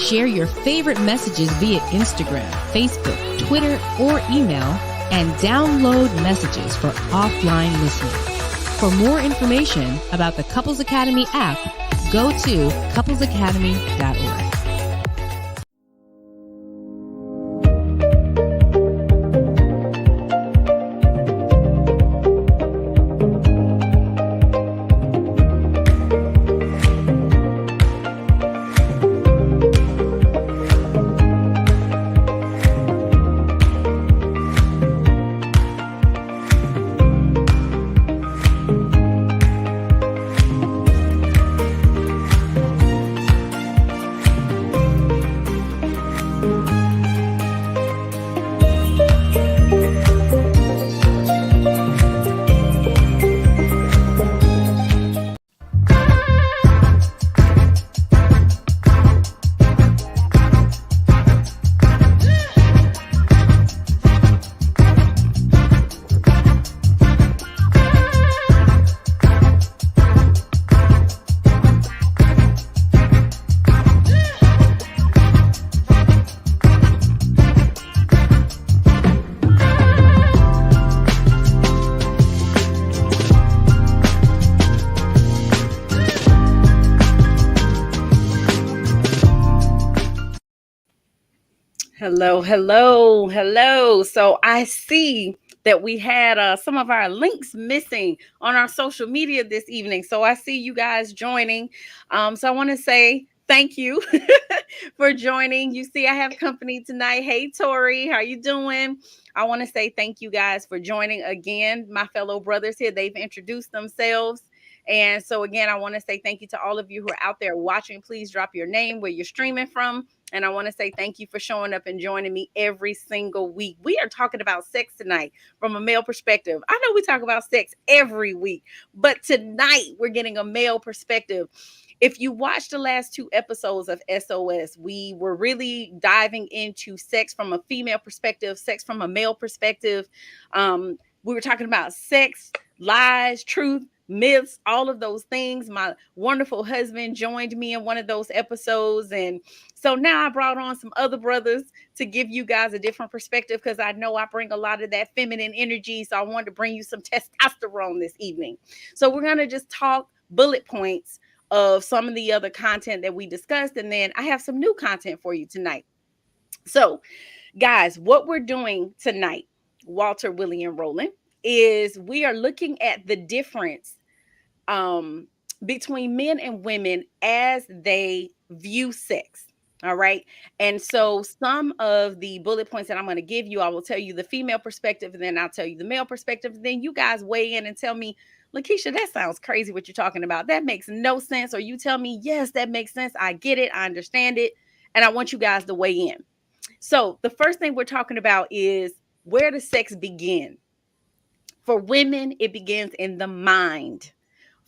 Share your favorite messages via Instagram, Facebook, Twitter, or email, and download messages for offline listening. For more information about the Couples Academy app, go to couplesacademy.org. Hello. So I see that we had some of our links missing on our social media this evening. So I see you guys joining. So I want to say thank you for joining. You see, I have company tonight. Hey, Tori, how you doing? I want to say thank you guys for joining again. My fellow brothers here, they've introduced themselves. And so again, I want to say thank you to all of you who are out there watching. Please drop your name, where you're streaming from. And I want to say thank you for showing up and joining me every single week. We are talking about sex tonight from a male perspective. I know we talk about sex every week, but tonight we're getting a male perspective. If you watched the last 2 episodes of SOS, we were really diving into sex from a female perspective, sex from a male perspective. We were talking about sex, lies, truth, myths, all of those things. My wonderful husband joined me in one of those episodes. And so now I brought on some other brothers to give you guys a different perspective, because I know I bring a lot of that feminine energy. So I wanted to bring you some testosterone this evening. So we're going to just talk bullet points of some of the other content that we discussed. And then I have some new content for you tonight. So guys, what we're doing tonight, Walter, Willie, and Roland, is we are looking at the difference between men and women as they view sex. All right. And so some of the bullet points that I'm going to give you, I will tell you the female perspective, and then I'll tell you the male perspective. And then you guys weigh in and tell me, LaKeesha, that sounds crazy what you're talking about. That makes no sense. Or you tell me, yes, that makes sense. I get it. I understand it. And I want you guys to weigh in. So the first thing we're talking about is, where does sex begin? For women, it begins in the mind.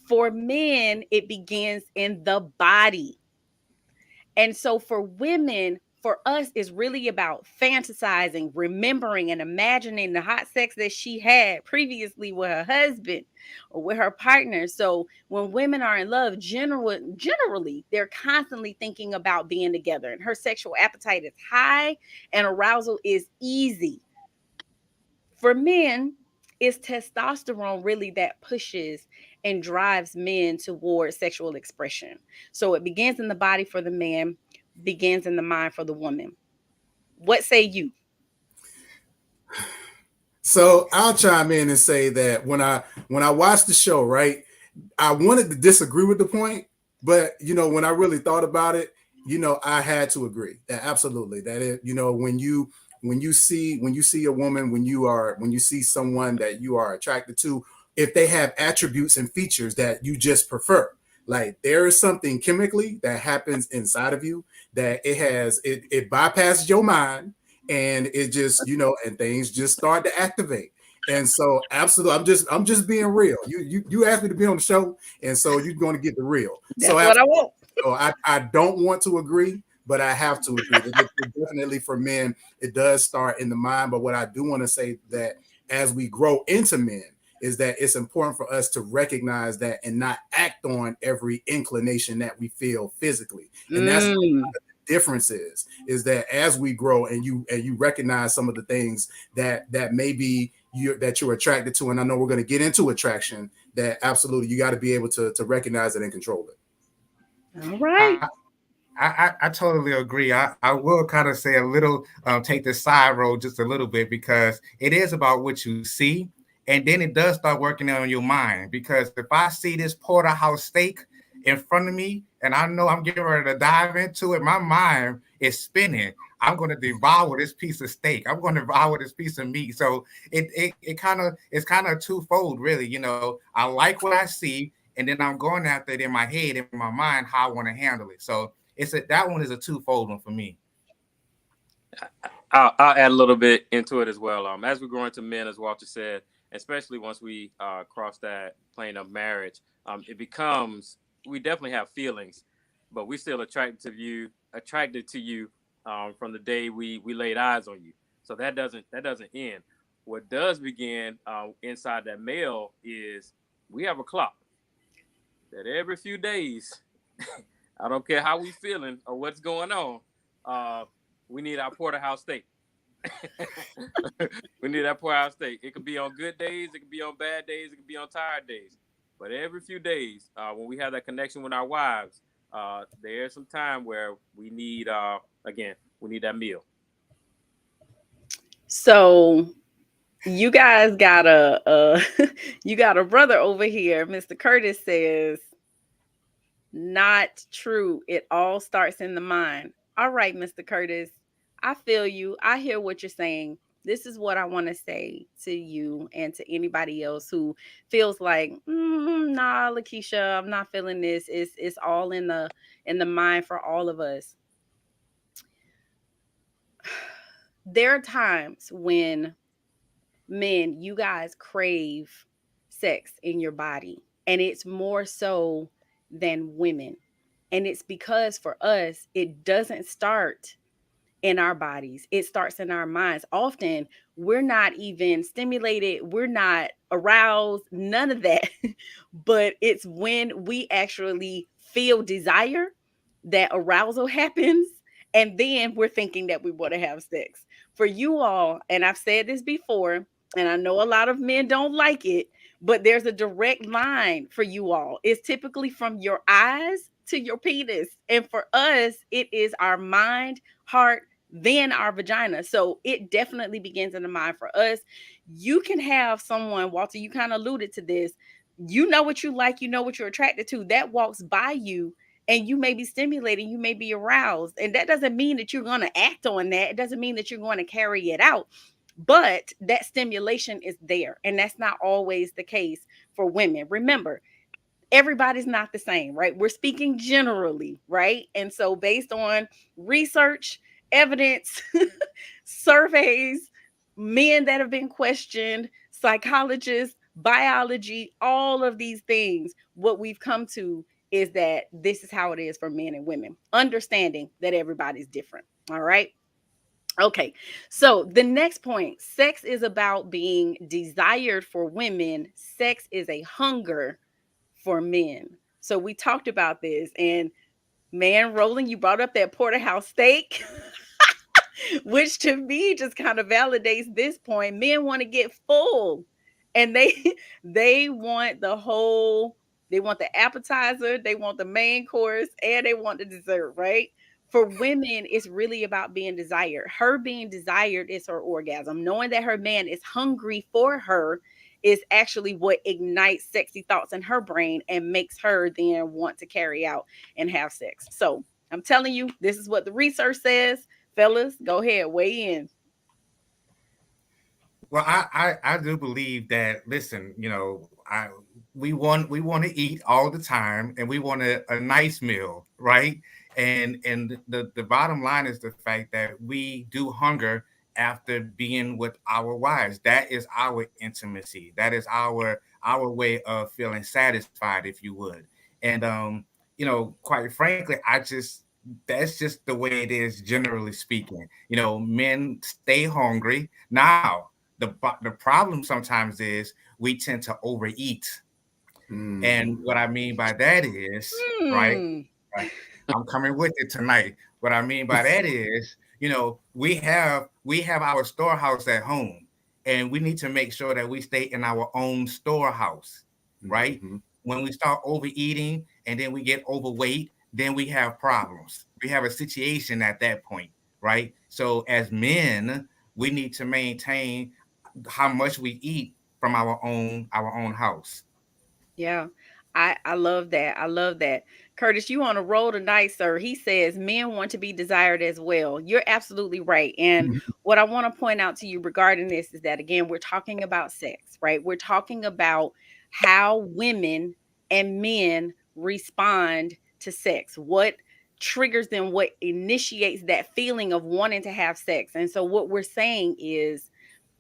For men, it begins in the body. And so for women, for us, it's really about fantasizing, remembering, and imagining the hot sex that she had previously with her husband or with her partner. So when women are in love, generally, they're constantly thinking about being together, and her sexual appetite is high and arousal is easy. For men, it's testosterone really that pushes and drives men towards sexual expression. So it begins in the body for the man, begins in the mind for the woman. What say you? So I'll chime in and say that when I watched the show, right, I wanted to disagree with the point, but when I really thought about it, I had to agree that absolutely that it, when you see a woman, when you see someone that you are attracted to, if they have attributes and features that you just prefer, like there is something chemically that happens inside of you that it bypasses your mind, and it just and things just start to activate. And so absolutely, I'm just being real. You asked me to be on the show, and so you're going to get the real. That's what I want. So I don't want to agree, but I have to agree that definitely for men, it does start in the mind. But what I do want to say that as we grow into men is that it's important for us to recognize that and not act on every inclination that we feel physically. And that's the difference is that as we grow and you recognize some of the things that maybe you're attracted to, and I know we're going to get into attraction, that absolutely you got to be able to recognize it and control it. All right. I totally agree. I will kind of say a little, take the side road just a little bit, because it is about what you see. And then it does start working on your mind. Because if I see this porterhouse steak in front of me and I know I'm getting ready to dive into it, my mind is spinning. I'm going to devour this piece of steak. I'm going to devour this piece of meat. So it's kind of twofold, really. I like what I see, and then I'm going after it in my head, in my mind, how I want to handle it. So that one is a twofold one for me. I'll add a little bit into it as well. As we grow into men, as Walter said, especially once we cross that plane of marriage, it becomes, we definitely have feelings, but we still attracted to you from the day we laid eyes on you. So that doesn't end. What does begin inside that male is we have a clock that every few days, I don't care how we feeling or what's going on, we need our porterhouse steak. We need that porterhouse steak. It could be on good days, it could be on bad days, it could be on tired days. But every few days, when we have that connection with our wives, there's some time where we need, we need that meal. So you guys got you got a brother over here. Mr. Curtis says, not true. It all starts in the mind. All right, Mr. Curtis, I feel you. I hear what you're saying. This is what I want to say to you and to anybody else who feels like, nah, LaKeesha, I'm not feeling this. It's all in the mind for all of us. There are times when men, you guys crave sex in your body, and it's more so than women. And it's because for us, it doesn't start in our bodies, it starts in our minds. Often we're not even stimulated, we're not aroused, none of that. But it's when we actually feel desire that arousal happens, and then we're thinking that we want to have sex. For you all, and I've said this before, and I know a lot of men don't like it, but there's a direct line for you all. It's typically from your eyes to your penis. And for us, it is our mind, heart, then our vagina. So it definitely begins in the mind for us. You can have someone, Walter, you kind of alluded to this. You know what you like, you know what you're attracted to. That walks by you, and you may be stimulated, you may be aroused. And that doesn't mean that you're going to act on that. It doesn't mean that you're going to carry it out. But that stimulation is there. And that's not always the case for women. Remember, everybody's not the same, right? We're speaking generally, right? And so based on research, evidence, surveys, men that have been questioned, psychologists, biology, all of these things, what we've come to is that this is how it is for men and women, understanding that everybody's different. All right. Okay, so the next point, sex is about being desired for women. Sex is a hunger for men. So we talked about this, and man, Roland, you brought up that porterhouse steak, which to me just kind of validates this point. Men want to get full, and they want the whole, they want the appetizer, they want the main course, and they want the dessert, right? For women, it's really about being desired. Her being desired is her orgasm. Knowing that her man is hungry for her is actually what ignites sexy thoughts in her brain and makes her then want to carry out and have sex. So I'm telling you, this is what the research says. Fellas, go ahead, weigh in. Well, I do believe that. Listen, we want to eat all the time, and we want a nice meal, right? And the bottom line is the fact that we do hunger after being with our wives. That is our intimacy. That is our way of feeling satisfied, if you would. And quite frankly, that's just the way it is, generally speaking. Men stay hungry. Now, the problem sometimes is we tend to overeat. And what I mean by that is, right, Hmm. I'm coming with it tonight. What I mean by that is, we have our storehouse at home, and we need to make sure that we stay in our own storehouse, right? Mm-hmm. When we start overeating and then we get overweight, then we have problems. We have a situation at that point, right? So as men, we need to maintain how much we eat from our own house. Yeah. I love that. I love that. Curtis, you on a roll tonight, sir. He says men want to be desired as well. You're absolutely right. And what I want to point out to you regarding this is that again, we're talking about sex, right? We're talking about how women and men respond to sex. What triggers them, what initiates that feeling of wanting to have sex. And so what we're saying is,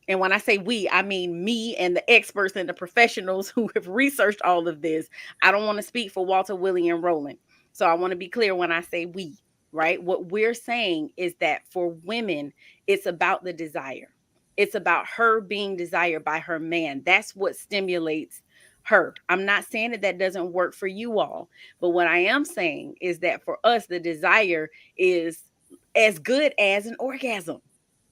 and when I say we, I mean me and the experts and the professionals who have researched all of this. I don't want to speak for Walter, Willie, and Roland. So I want to be clear when I say we, right? What we're saying is that for women, it's about the desire. It's about her being desired by her man. That's what stimulates her. I'm not saying that that doesn't work for you all, but what I am saying is that for us, the desire is as good as an orgasm.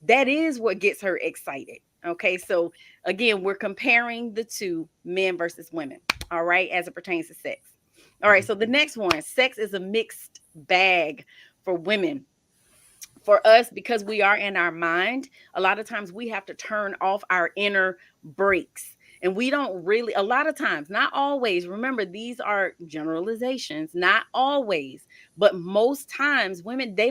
That is what gets her excited. Okay, so again, we're comparing the two, men versus women, all right, as it pertains to sex. All right, so the next one, sex is a mixed bag for women. For us, because we are in our mind, a lot of times we have to turn off our inner brakes. And we don't really, a lot of times, not always, remember, these are generalizations, not always, but most times women, we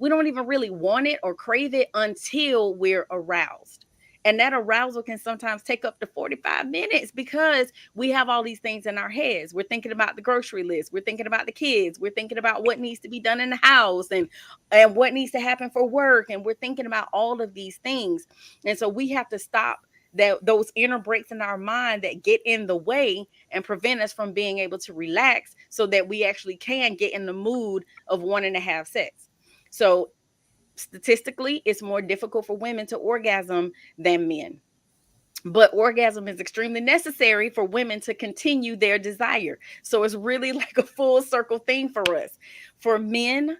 don't even really want it or crave it until we're aroused. And that arousal can sometimes take up to 45 minutes because we have all these things in our heads. We're thinking about the grocery list. We're thinking about the kids. We're thinking about what needs to be done in the house and what needs to happen for work. And we're thinking about all of these things. And so we have to stop those inner breaks in our mind that get in the way and prevent us from being able to relax so that we actually can get in the mood of wanting to have sex. So statistically, it's more difficult for women to orgasm than men. But orgasm is extremely necessary for women to continue their desire. So it's really like a full circle thing for us. For men,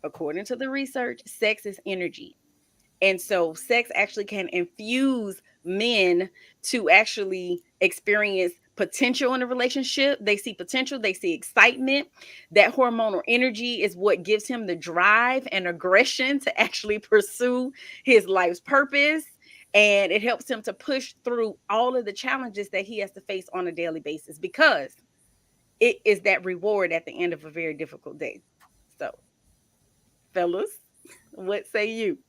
according to the research, sex is energy. And so sex actually can infuse men to actually experience potential in a relationship. They see potential, they see excitement. That hormonal energy is what gives him the drive and aggression to actually pursue his life's purpose. And it helps him to push through all of the challenges that he has to face on a daily basis because it is that reward at the end of a very difficult day. So, fellas, what say you?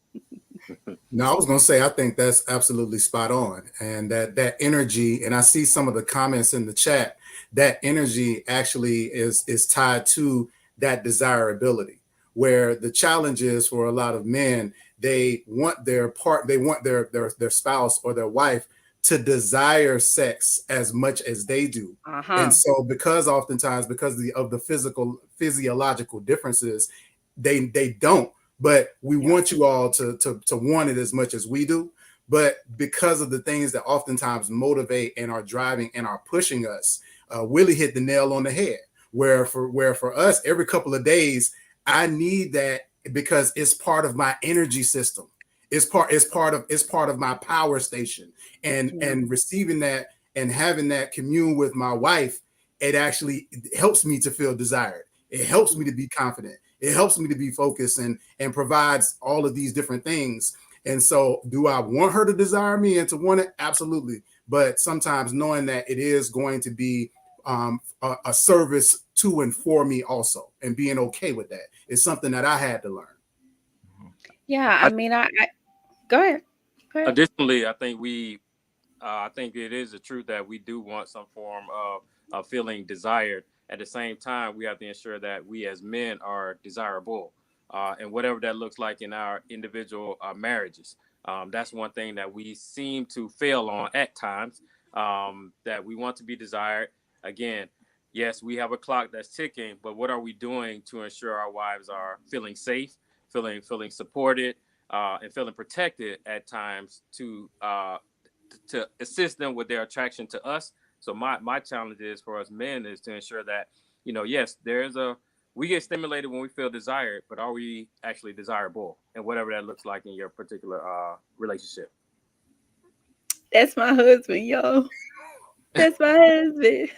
No, I was gonna say I think that's absolutely spot on, and that energy, and I see some of the comments in the chat. That energy actually is tied to that desirability. Where the challenge is for a lot of men, they want their spouse or their wife to desire sex as much as they do, and so because of the physiological differences, they don't, but we want you all to want it as much as we do. But because of the things that oftentimes motivate and are driving and are pushing us, Willie hit the nail on the head. Where for us, every couple of days, I need that because it's part of my energy system. It's part of my power station, and receiving that and having that commune with my wife, it actually helps me to feel desired. It helps me to be confident. It helps me to be focused and provides all of these different things. And so, do I want her to desire me and to want it? Absolutely. But sometimes knowing that it is going to be a service to and for me also, and being okay with that is something that I had to learn. Yeah, I mean, I go ahead. Go ahead. Additionally, I think it is the truth that we do want some form of feeling desired. At the same time, we have to ensure that we as men are desirable, and whatever that looks like in our individual marriages. That's one thing that we seem to fail on at times. That we want to be desired. Again, yes, we have a clock that's ticking, but what are we doing to ensure our wives are feeling safe, feeling supported, and feeling protected at times to assist them with their attraction to us. So my challenge is for us men is to ensure that, yes, we get stimulated when we feel desired, but are we actually desirable, and whatever that looks like in your particular relationship? That's my husband, yo. That's my husband.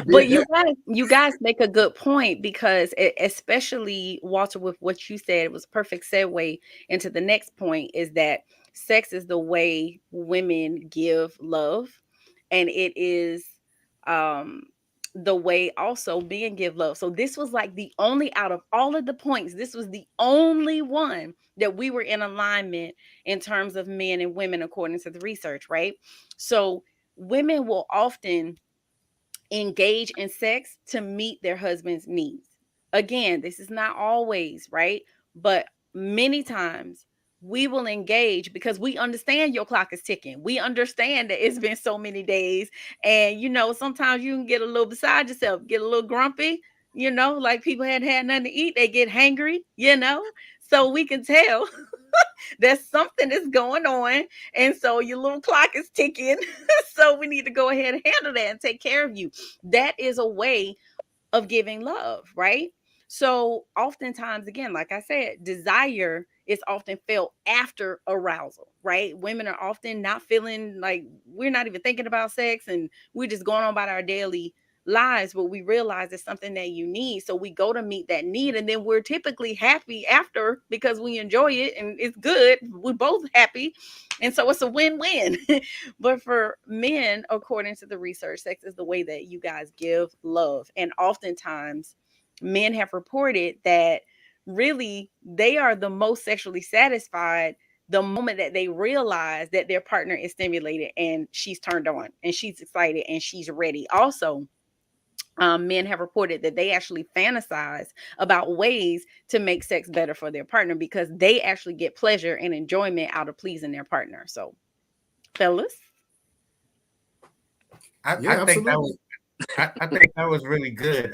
But Did that. you guys make a good point because especially Walter, with what you said, it was a perfect segue into the next point, is that sex is the way women give love, and it is um the way also men give love. So this was like the only, out of all of the points, this was the only one that we were in alignment in terms of men and women according to the research, right? So women will often engage in sex to meet their husband's needs. Again, this is not always, right? But many times we will engage because we understand your clock is ticking. We understand that it's been so many days. And, sometimes you can get a little beside yourself, get a little grumpy, like people hadn't had nothing to eat. They get hangry. So we can tell that something is going on. And so your little clock is ticking. So we need to go ahead and handle that and take care of you. That is a way of giving love, right? So oftentimes, again, like I said, desire is often felt after arousal, right? Women are often not feeling like, we're not even thinking about sex and we're just going on about our daily lives, but we realize it's something that you need. So we go to meet that need, and then we're typically happy after because we enjoy it and it's good. We're both happy. And so it's a win-win. But for men, according to the research, sex is the way that you guys give love. And oftentimes, men have reported that really they are the most sexually satisfied the moment that they realize that their partner is stimulated and she's turned on and she's excited and she's ready. Also, men have reported that they actually fantasize about ways to make sex better for their partner because they actually get pleasure and enjoyment out of pleasing their partner. So, fellas. I Yeah, think that was absolutely. I think that was really good.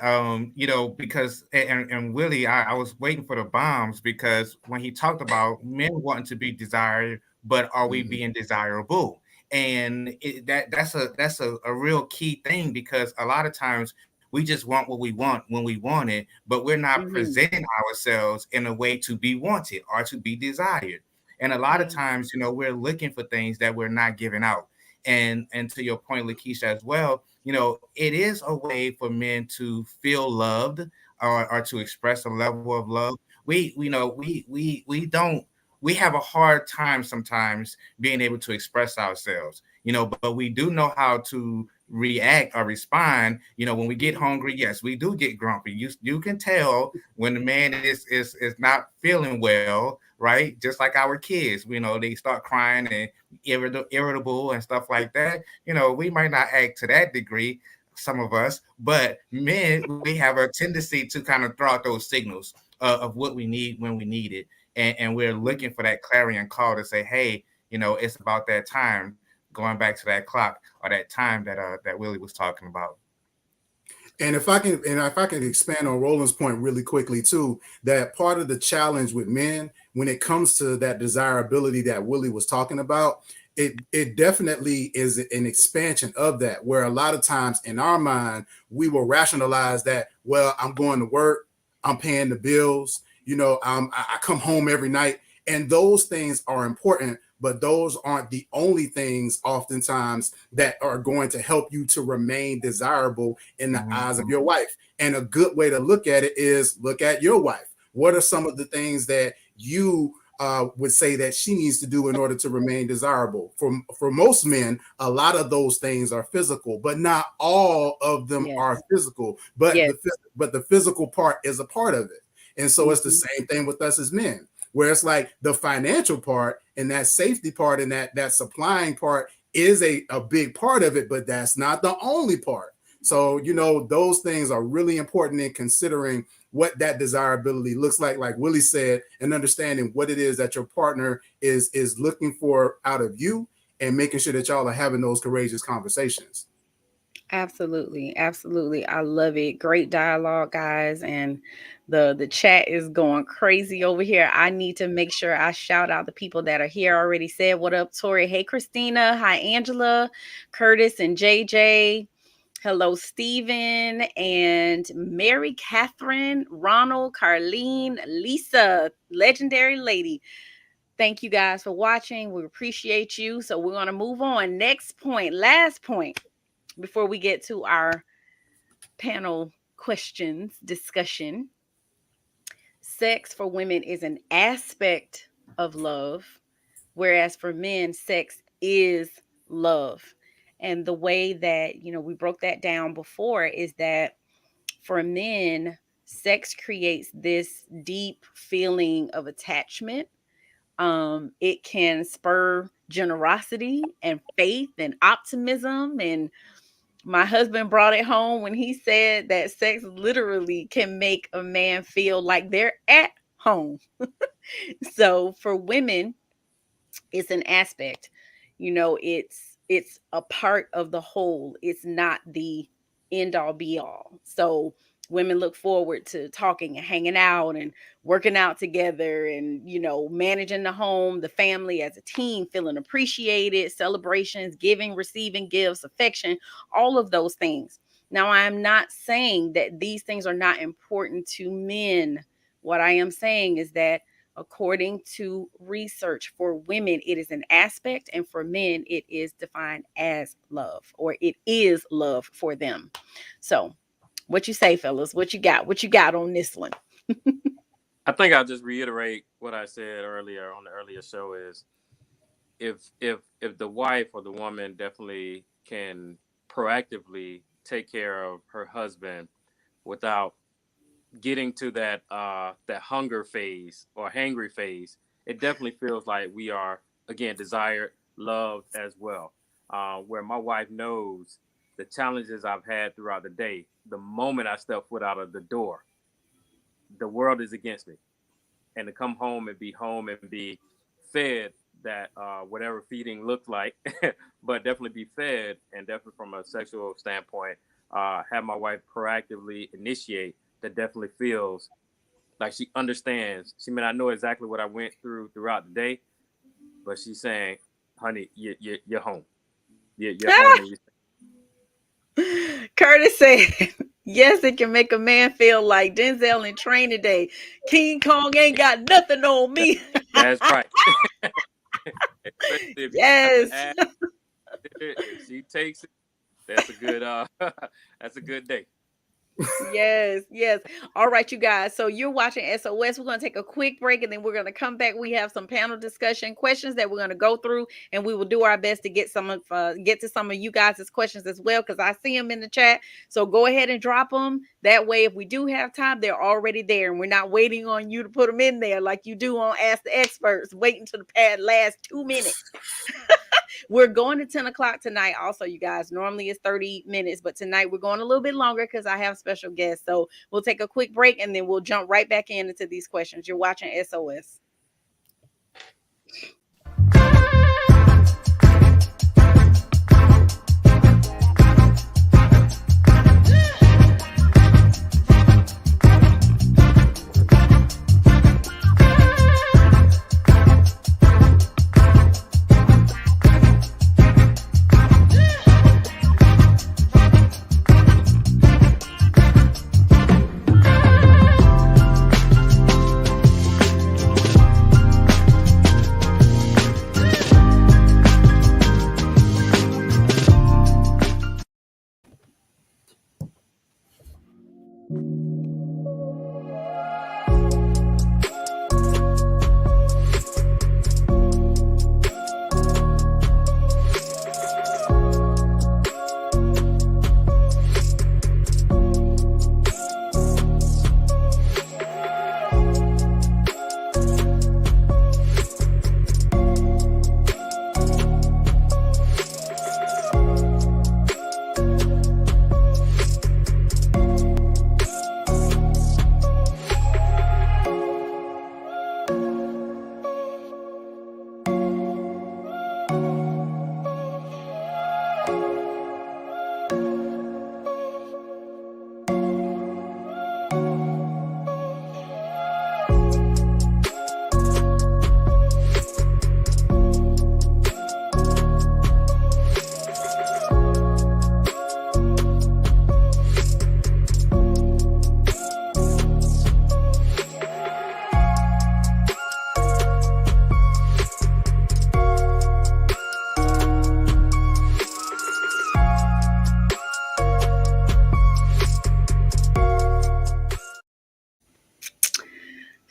Because and Willie, I was waiting for the bombs because when he talked about men wanting to be desired, but are we Mhm. being desirable? And that's a real key thing because a lot of times we just want what we want when we want it, but we're not Mhm. presenting ourselves in a way to be wanted or to be desired. And a lot of Yeah. times, we're looking for things that we're not giving out. And to your point, LaKeesha, as well, it is a way for men to feel loved or to express a level of love. We don't we have a hard time sometimes being able to express ourselves, but we do know how to react or respond. When we get Mhm. hungry, yes, we do get grumpy. You can tell when the man is not feeling well, right? Just like our kids, they start crying and irritable and stuff like that. We might not act to that degree, some of us, but men, we have a tendency to kind of throw out those signals of what we need when we need it. And we're looking for that clarion call to say, hey, it's about that time, going back to that clock or that time that Willie was talking about. And if I can expand on Roland's point really quickly too, that part of the challenge with men when it comes to that desirability that Willie was talking about, it definitely is an expansion of that, where a lot of times in our mind we will rationalize that, well, I'm going to work, I'm paying the bills, I come home every night, and those things are important, but those aren't the only things oftentimes that are going to help you to remain desirable in the eyes of Mhm. your wife. And a good way to look at it is look at your wife. What are some of the things that you would say that she needs to do in order to remain desirable? For most men, a lot of those things are physical, but not all of them Yes. are physical. But Yes. the physical part is a part of it. And so it's the Mhm. same thing with us as men, where it's like the financial part and that safety part and that supplying part is a big part of it, but that's not the only part. So, those things are really important in considering what that desirability looks like Willie said, and understanding what it is that your partner is looking for out of you, and making sure that y'all are having those courageous conversations. Absolutely. Absolutely. I love it. Great dialogue, guys. And the chat is going crazy over here. I need to make sure I shout out the people that are here already. Said what up, Tori. Hey, Christina. Hi, Angela, Curtis, and JJ. Hello, Stephen and Mary Catherine, Ronald, Carlene, Lisa, legendary lady. Thank you guys for watching. We appreciate you. So we're going to move on. Next point, last point, before we get to our panel questions discussion. Sex for women is an aspect of love, whereas for men, sex is love. And the way that, we broke that down before is that for men, sex creates this deep feeling of attachment. It can spur generosity and faith and optimism. And my husband brought it home when he said that sex literally can make a man feel like they're at home. So for women, it's an aspect. It's a part of the whole. It's not the end all be all. So women look forward to talking and hanging out and working out together and managing the home, the family as a team, feeling appreciated, celebrations, giving, receiving gifts, affection, all of those things. Now, I am not saying that these things are not important to men. What I am saying is that according to research, for women, it is an aspect, and for men, it is defined as love, or it is love for them. So, what you say, fellas? What you got? What you got on this one? I think I'll just reiterate what I said earlier on the earlier show is if the wife or the woman definitely can proactively take care of her husband without getting to that hunger phase or hangry phase, it definitely feels like we are, again, desired, loved as well. Where my wife knows the challenges I've had throughout the day. The moment I step foot out of the door, the world is against me. And to come home and be fed that whatever feeding looked like, but definitely be fed, and definitely from a sexual standpoint, have my wife proactively initiate, that definitely feels like she understands. She may not know exactly what I went through throughout the day, but she's saying, honey, you're home. You're home. Curtis said, yes, it can make a man feel like Denzel in Training Day. King Kong ain't got nothing on me. That's right. Yes. If she takes it, that's a good that's a good day. Yes. All right, you guys. So you're watching SOS. We're going to take a quick break, and then we're going to come back. We have some panel discussion questions that we're going to go through, and we will do our best to get to some of you guys' questions as well, because I see them in the chat. So go ahead and drop them. That way, if we do have time, they're already there, and we're not waiting on you to put them in there like you do on Ask the Experts, waiting to the last 2 minutes. We're going to 10 o'clock tonight also, you guys. Normally it's 30 minutes, but tonight we're going a little bit longer because I have special guests. So we'll take a quick break, and then we'll jump right back into these questions. You're watching SOS.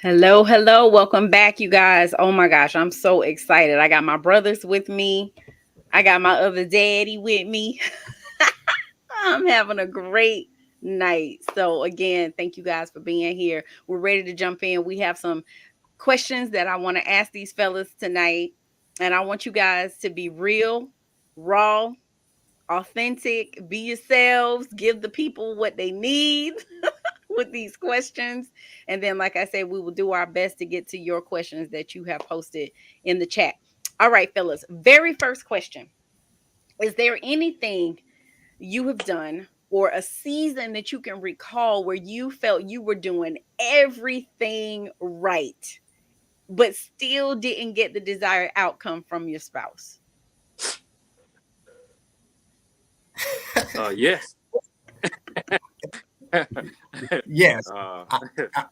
Hello, hello. Welcome back, you guys. Oh my gosh, I'm so excited. I got my brothers with me. I got my other daddy with me. I'm having a great night. So, again, thank you guys for being here. We're ready to jump in. We have some questions that I want to ask these fellas tonight. And I want you guys to be real, raw, authentic, be yourselves, give the people what they need with these questions. And then, like I said, we will do our best to get to your questions that you have posted in the chat. All right, fellas. Very first question. Is there anything you have done or a season that you can recall where you felt you were doing everything right, but still didn't get the desired outcome from your spouse? Yes. Yes. uh, I, I,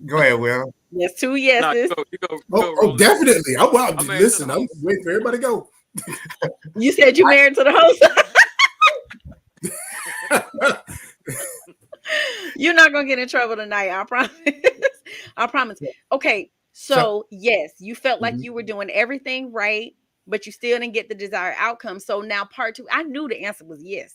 Go ahead, Will. Yes, two no, yeses. you go, Oh, rolling. definitely. Oh, wow. I'm married to the Listen, I'm host. waiting for everybody to go. You said you married to the host. You're not gonna get in trouble tonight, I promise. I promise. Okay, So so yes, you felt like Mhm, you were doing everything right, but you still didn't get the desired outcome. So now part two, I knew the answer was yes.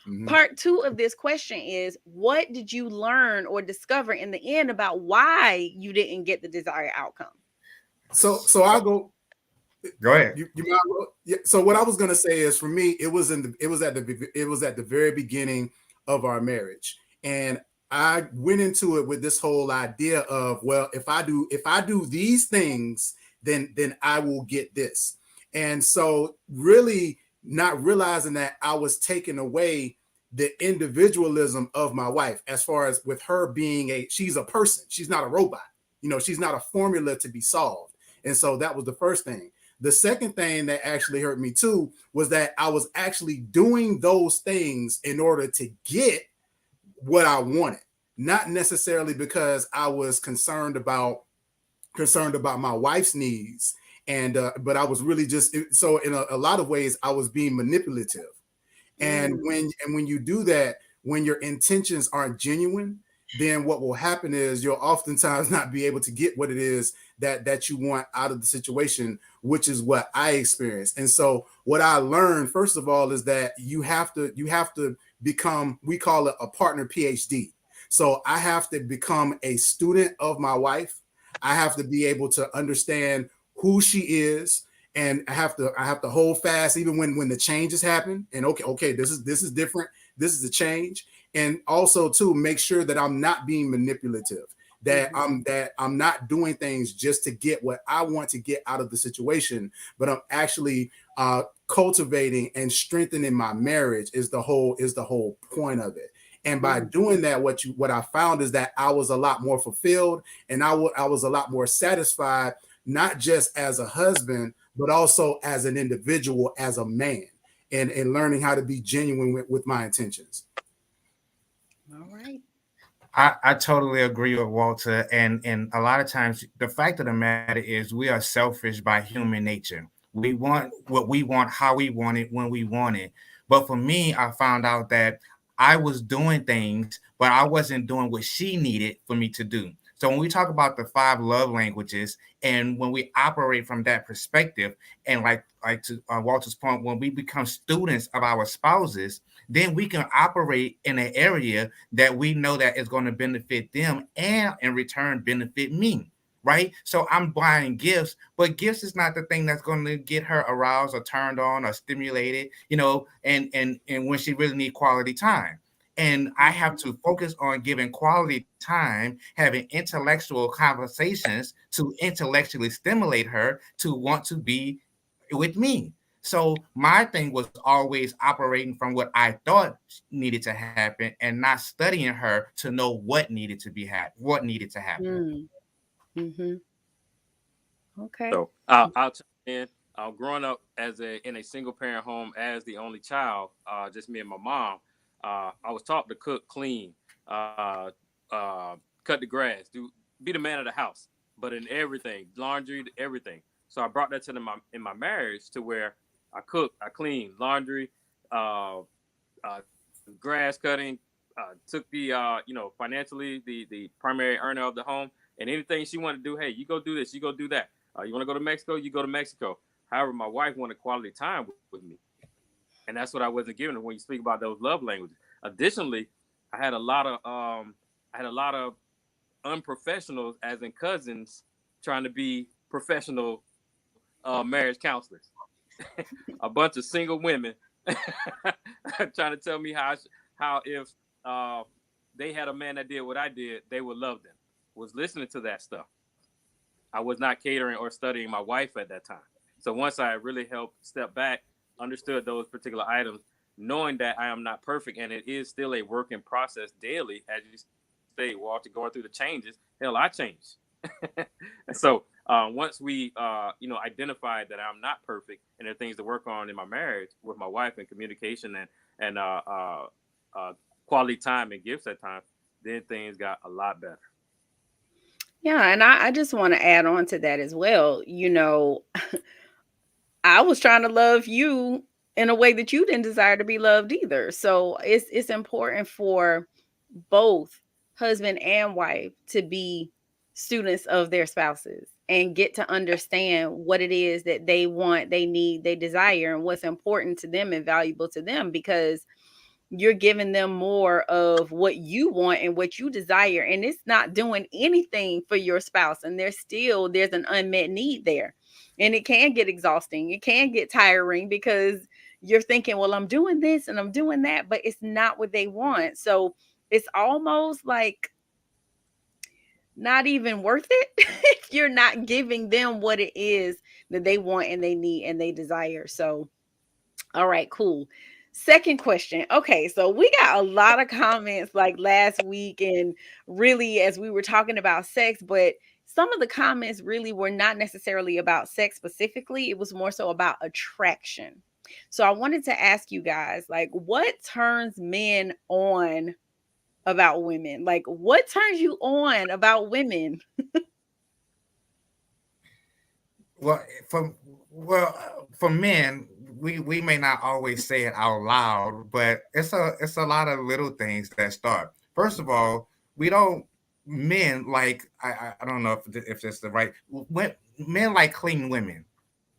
mhm. Part two of this question is, what did you learn or discover in the end about why you didn't get the desired outcome? So I'll go. go ahead. You might well, yeah. So what I was gonna say is, for me, it was at the very beginning of our marriage, and I went into it with this whole idea of, well, if I do these things, then I will get this. And so really not realizing that I was taking away the individualism of my wife, as far as with her being she's a person, she's not a robot, she's not a formula to be solved. And so that was the first thing. The second thing that actually hurt me too was that I was actually doing those things in order to get what I wanted, not necessarily because I was concerned about my wife's needs. And but I was really just, so in a lot of ways I was being manipulative. And Mm, when you do that, when your intentions aren't genuine, then what will happen is you'll oftentimes not be able to get what it is that you want out of the situation, which is what I experienced. And so what I learned, first of all, is that you have to become, we call it a partner PhD. So I have to become a student of my wife. I have to be able to understand who she is, and I have to hold fast even when the changes happen. And okay, this is different. This is a change. And also to make sure that I'm not being manipulative, mhm, that I'm not doing things just to get what I want to get out of the situation, but I'm actually cultivating and strengthening my marriage, is the whole point of it. And by mhm, doing that, what I found is that I was a lot more fulfilled, and I was a lot more satisfied, not just as a husband, but also as an individual, as a man, and learning how to be genuine with my intentions. all right. I totally agree with Walter. And a lot of times the fact of the matter is we are selfish by human nature. We want what we want, how we want it, when we want it. But for me, I found out that I was doing things, but I wasn't doing what she needed for me to do. So when we talk about the five love languages, and when we operate from that perspective, and like to Walter's point, when we become students of our spouses, then we can operate in an area that we know that is going to benefit them and in return benefit me. Right. So I'm buying gifts, but gifts is not the thing that's going to get her aroused or turned on or stimulated, and when she really need quality time. And I have to focus on giving quality time, having intellectual conversations to intellectually stimulate her to want to be with me. So my thing was always operating from what I thought needed to happen and not studying her to know what needed to happen. Mm, mhm. Okay. So I'll chime in. Growing up as in a single parent home as the only child, just me and my mom, I was taught to cook, clean, uh, cut the grass, be the man of the house, but in everything, laundry, everything. So I brought that to in my marriage to where I cook, I clean, laundry, uh, grass cutting. Took the financially the primary earner of the home. And anything she wanted to do, hey, you go do this, you go do that. You want to go to Mexico, you go to Mexico. However, my wife wanted quality time with me, and that's what I wasn't giving her when you speak about those love languages. Additionally, I had a lot of unprofessionals, as in cousins, trying to be professional marriage counselors. A bunch of single women trying to tell me how if uh, they had a man that did what I did, they would love them. Was listening to that stuff. I was not catering or studying my wife at that time. So once I really helped step back, understood those particular items, knowing that I am not perfect and it is still a work in process daily, as you say, Walter, going through the changes. Hell, I changed. And so once we, identified that I'm not perfect and there are things to work on in my marriage with my wife and communication and quality time and gifts at times, then things got a lot better. Yeah, and I just want to add on to that as well. I was trying to love you in a way that you didn't desire to be loved either. So it's important for both husband and wife to be students of their spouses and get to understand what it is that they want, they need, they desire, and what's important to them and valuable to them, because you're giving them more of what you want and what you desire, and it's not doing anything for your spouse, and there's an unmet need there, and it can get exhausting, it can get tiring, because you're thinking, well, I'm doing this and I'm doing that, but it's not what they want. So it's almost like not even worth it if you're not giving them what it is that they want and they need and they desire. So all right, cool. Second question. Okay, so we got a lot of comments like last week, and really as we were talking about sex, but some of the comments really were not necessarily about sex specifically. It was more so about attraction. So I wanted to ask you guys, like, what turns men on about women? Like, what turns you on about women? Well, for men, we may not always say it out loud, but it's a lot of little things that start. First of all, we don't men like I don't know if it's the right when men like clean women.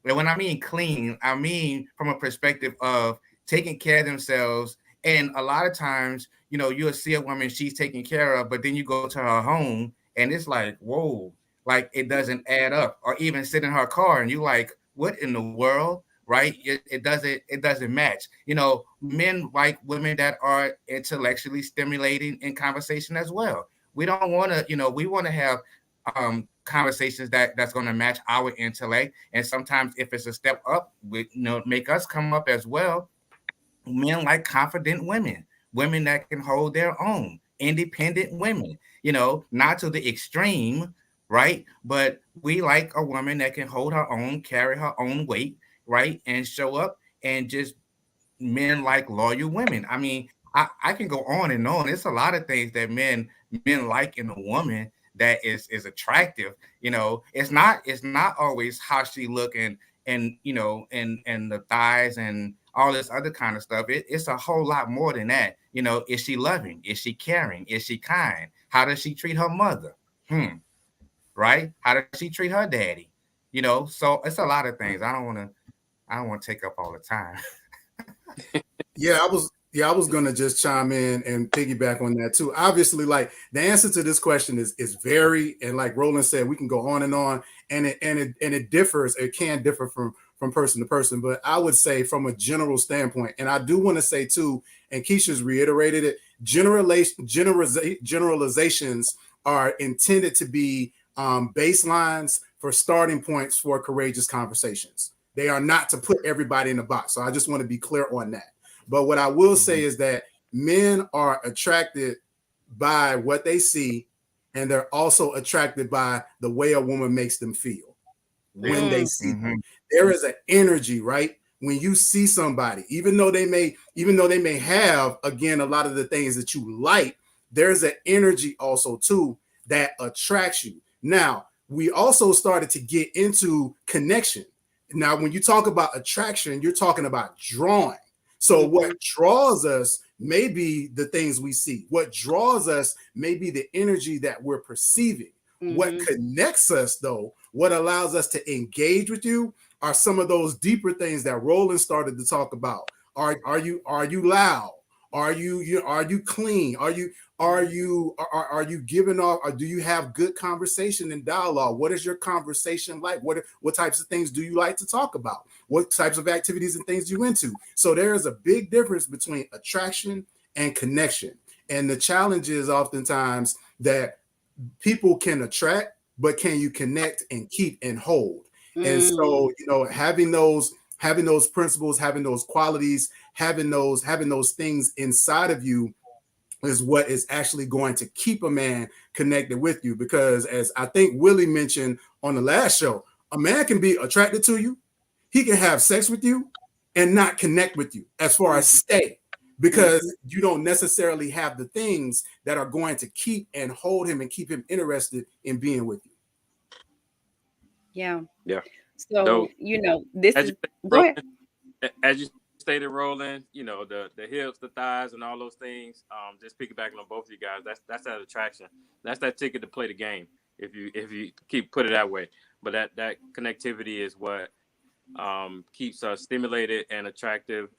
And when I mean clean, I mean from a perspective of taking care of themselves. And a lot of times, you'll see a woman she's taken care of, but then you go to her home and it's like, whoa, like it doesn't add up. Or even sit in her car and you like, what in the world? Right? It doesn't match. Men like women that are intellectually stimulating in conversation as well. We don't want to, we want to have conversations that's going to match our intellect, and sometimes if it's a step up, make us come up as well. Men like confident women that can hold their own, independent women, not to the extreme, right? But we like a woman that can hold her own, carry her own weight, right? And show up, and just men like loyal women. I mean, I can go on and on. It's a lot of things that men like in a woman that is attractive. It's not always how she look and the thighs and all this other kind of stuff. It's a whole lot more than that. Is she loving? Is she caring? Is she kind? How does she treat her mother? Right? How does she treat her daddy? So it's a lot of things. I don't want to take up all the time. I was gonna just chime in and piggyback on that too. Obviously, like the answer to this question is very, and like Roland said, we can go on, and it differs. It can differ from person to person, but I would say from a general standpoint, and I do want to say too, and Keisha's reiterated it. Generalizations are intended to be baselines for starting points for courageous conversations. They are not to put everybody in a box. So I just want to be clear on that. But what I will say is that men are attracted by what they see, and they're also attracted by the way a woman makes them feel when they see them. There is an energy, right? When you see somebody, even though they may have, again, a lot of the things that you like, there's an energy also too that attracts you. Now, we also started to get into connection. Now, when you talk about attraction, you're talking about drawing. So what draws us may be the things we see. What draws us may be the energy that we're perceiving. What connects us, though, what allows us to engage with you, are some of those deeper things that Roland started to talk about. Are you loud? Are you clean? Are you giving off? Or do you have good conversation and dialogue? What is your conversation like? What types of things do you like to talk about? What types of activities and things you into? So there is a big difference between attraction and connection. And the challenge is oftentimes that people can attract, but can you connect and keep and hold? And so, having those principles, having those qualities, having those things inside of you is what is actually going to keep a man connected with you. Because as I think Willie mentioned on the last show, a man can be attracted to you, he can have sex with you and not connect with you as far as stay, because you don't necessarily have the things that are going to keep and hold him and keep him interested in being with you. Yeah. Yeah. So, So this as is, you go ahead. as you stated, Roland, the hips, the thighs, and all those things. Just piggybacking on both of you guys, that's that attraction. That's that ticket to play the game. If you keep put it that way, but that connectivity is what keeps us stimulated and attracted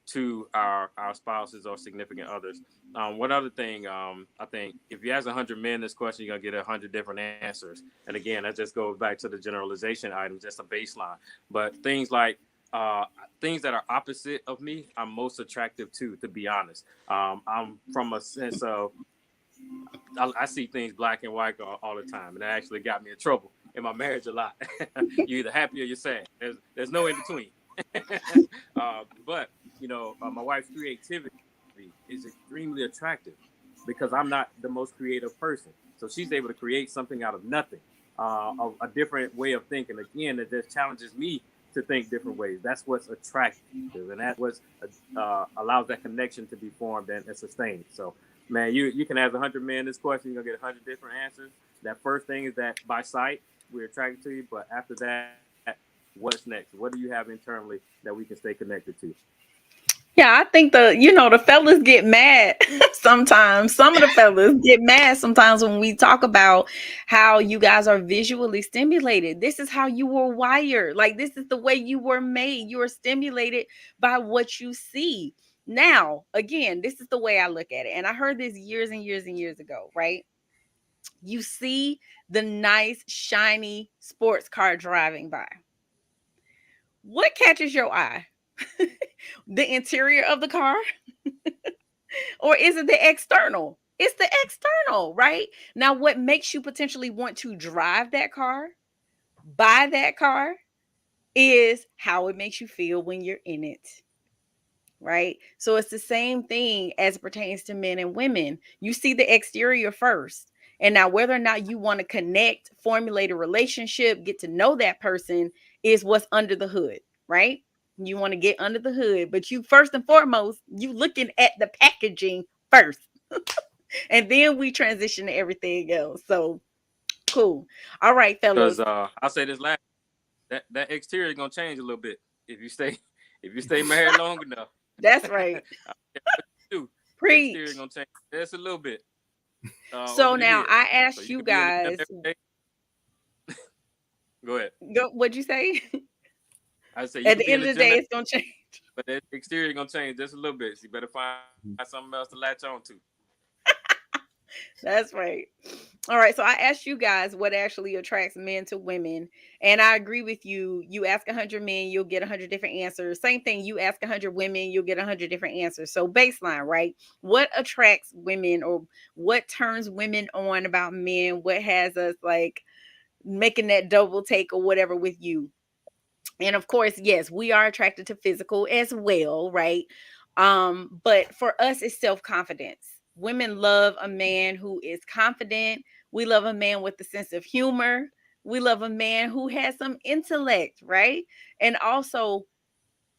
to our spouses or significant others. One other thing, I think if you ask 100 men this question, you're gonna get 100 different answers. And again, that just goes back to the generalization item, just a baseline. But things that are opposite of me, I'm most attractive to be honest. I'm from a sense of I see things black and white all the time, and that actually got me in trouble in my marriage a lot. You're either happy or you're sad. There's no in between. But my wife's creativity is extremely attractive because I'm not the most creative person. So she's able to create something out of nothing, a different way of thinking. Again, that just challenges me to think different ways. That's what's attractive, and that's what allows that connection to be formed and sustained. So, man, you can ask 100 men this question, you're gonna get 100 different answers. That first thing is that by sight we're attracted to you, but after that, what's next? What do you have internally that we can stay connected to? Yeah, I think the fellas get mad sometimes. Some of the fellas get mad sometimes when we talk about how you guys are visually stimulated. This is how you were wired. Like, this is the way you were made. You are stimulated by what you see. Now, again, this is the way I look at it. And I heard this years and years and years ago, right? You see the nice, shiny sports car driving by. What catches your eye? The interior of the car? Or is it the external? It's the external, right? Now, what makes you potentially want to drive that car, buy that car, is how it makes you feel when you're in it, right? So it's the same thing as it pertains to men and women. You see the exterior first. And now, whether or not you want to connect, formulate a relationship, get to know that person is what's under the hood, right? You want to get under the hood, but you first and foremost, you looking at the packaging first. And then we transition to everything else. So cool. All right, fellas. Because I'll say this last, that exterior is gonna change a little bit if you stay if you stay married long enough. That's right. Too. The exterior is Preach. gonna change just a little bit So over the now years. I So asked you you could be in the gym guys, every day. Go ahead. what'd you say? I say you At could the be in end the of the gym, day, it's gonna change. but the exterior is gonna change just a little bit. So you better find something else to latch on to. That's right. All right. So I asked you guys what actually attracts men to women. And I agree with you. You ask 100 men, you'll get 100 different answers. Same thing. You ask 100 women, you'll get 100 different answers. So baseline, right? What attracts women, or what turns women on about men? What has us like making that double take or whatever with you? And of course, yes, we are attracted to physical as well, right? But for us, it's self-confidence. Women love a man who is confident. We love a man with a sense of humor. We love a man who has some intellect, right? And also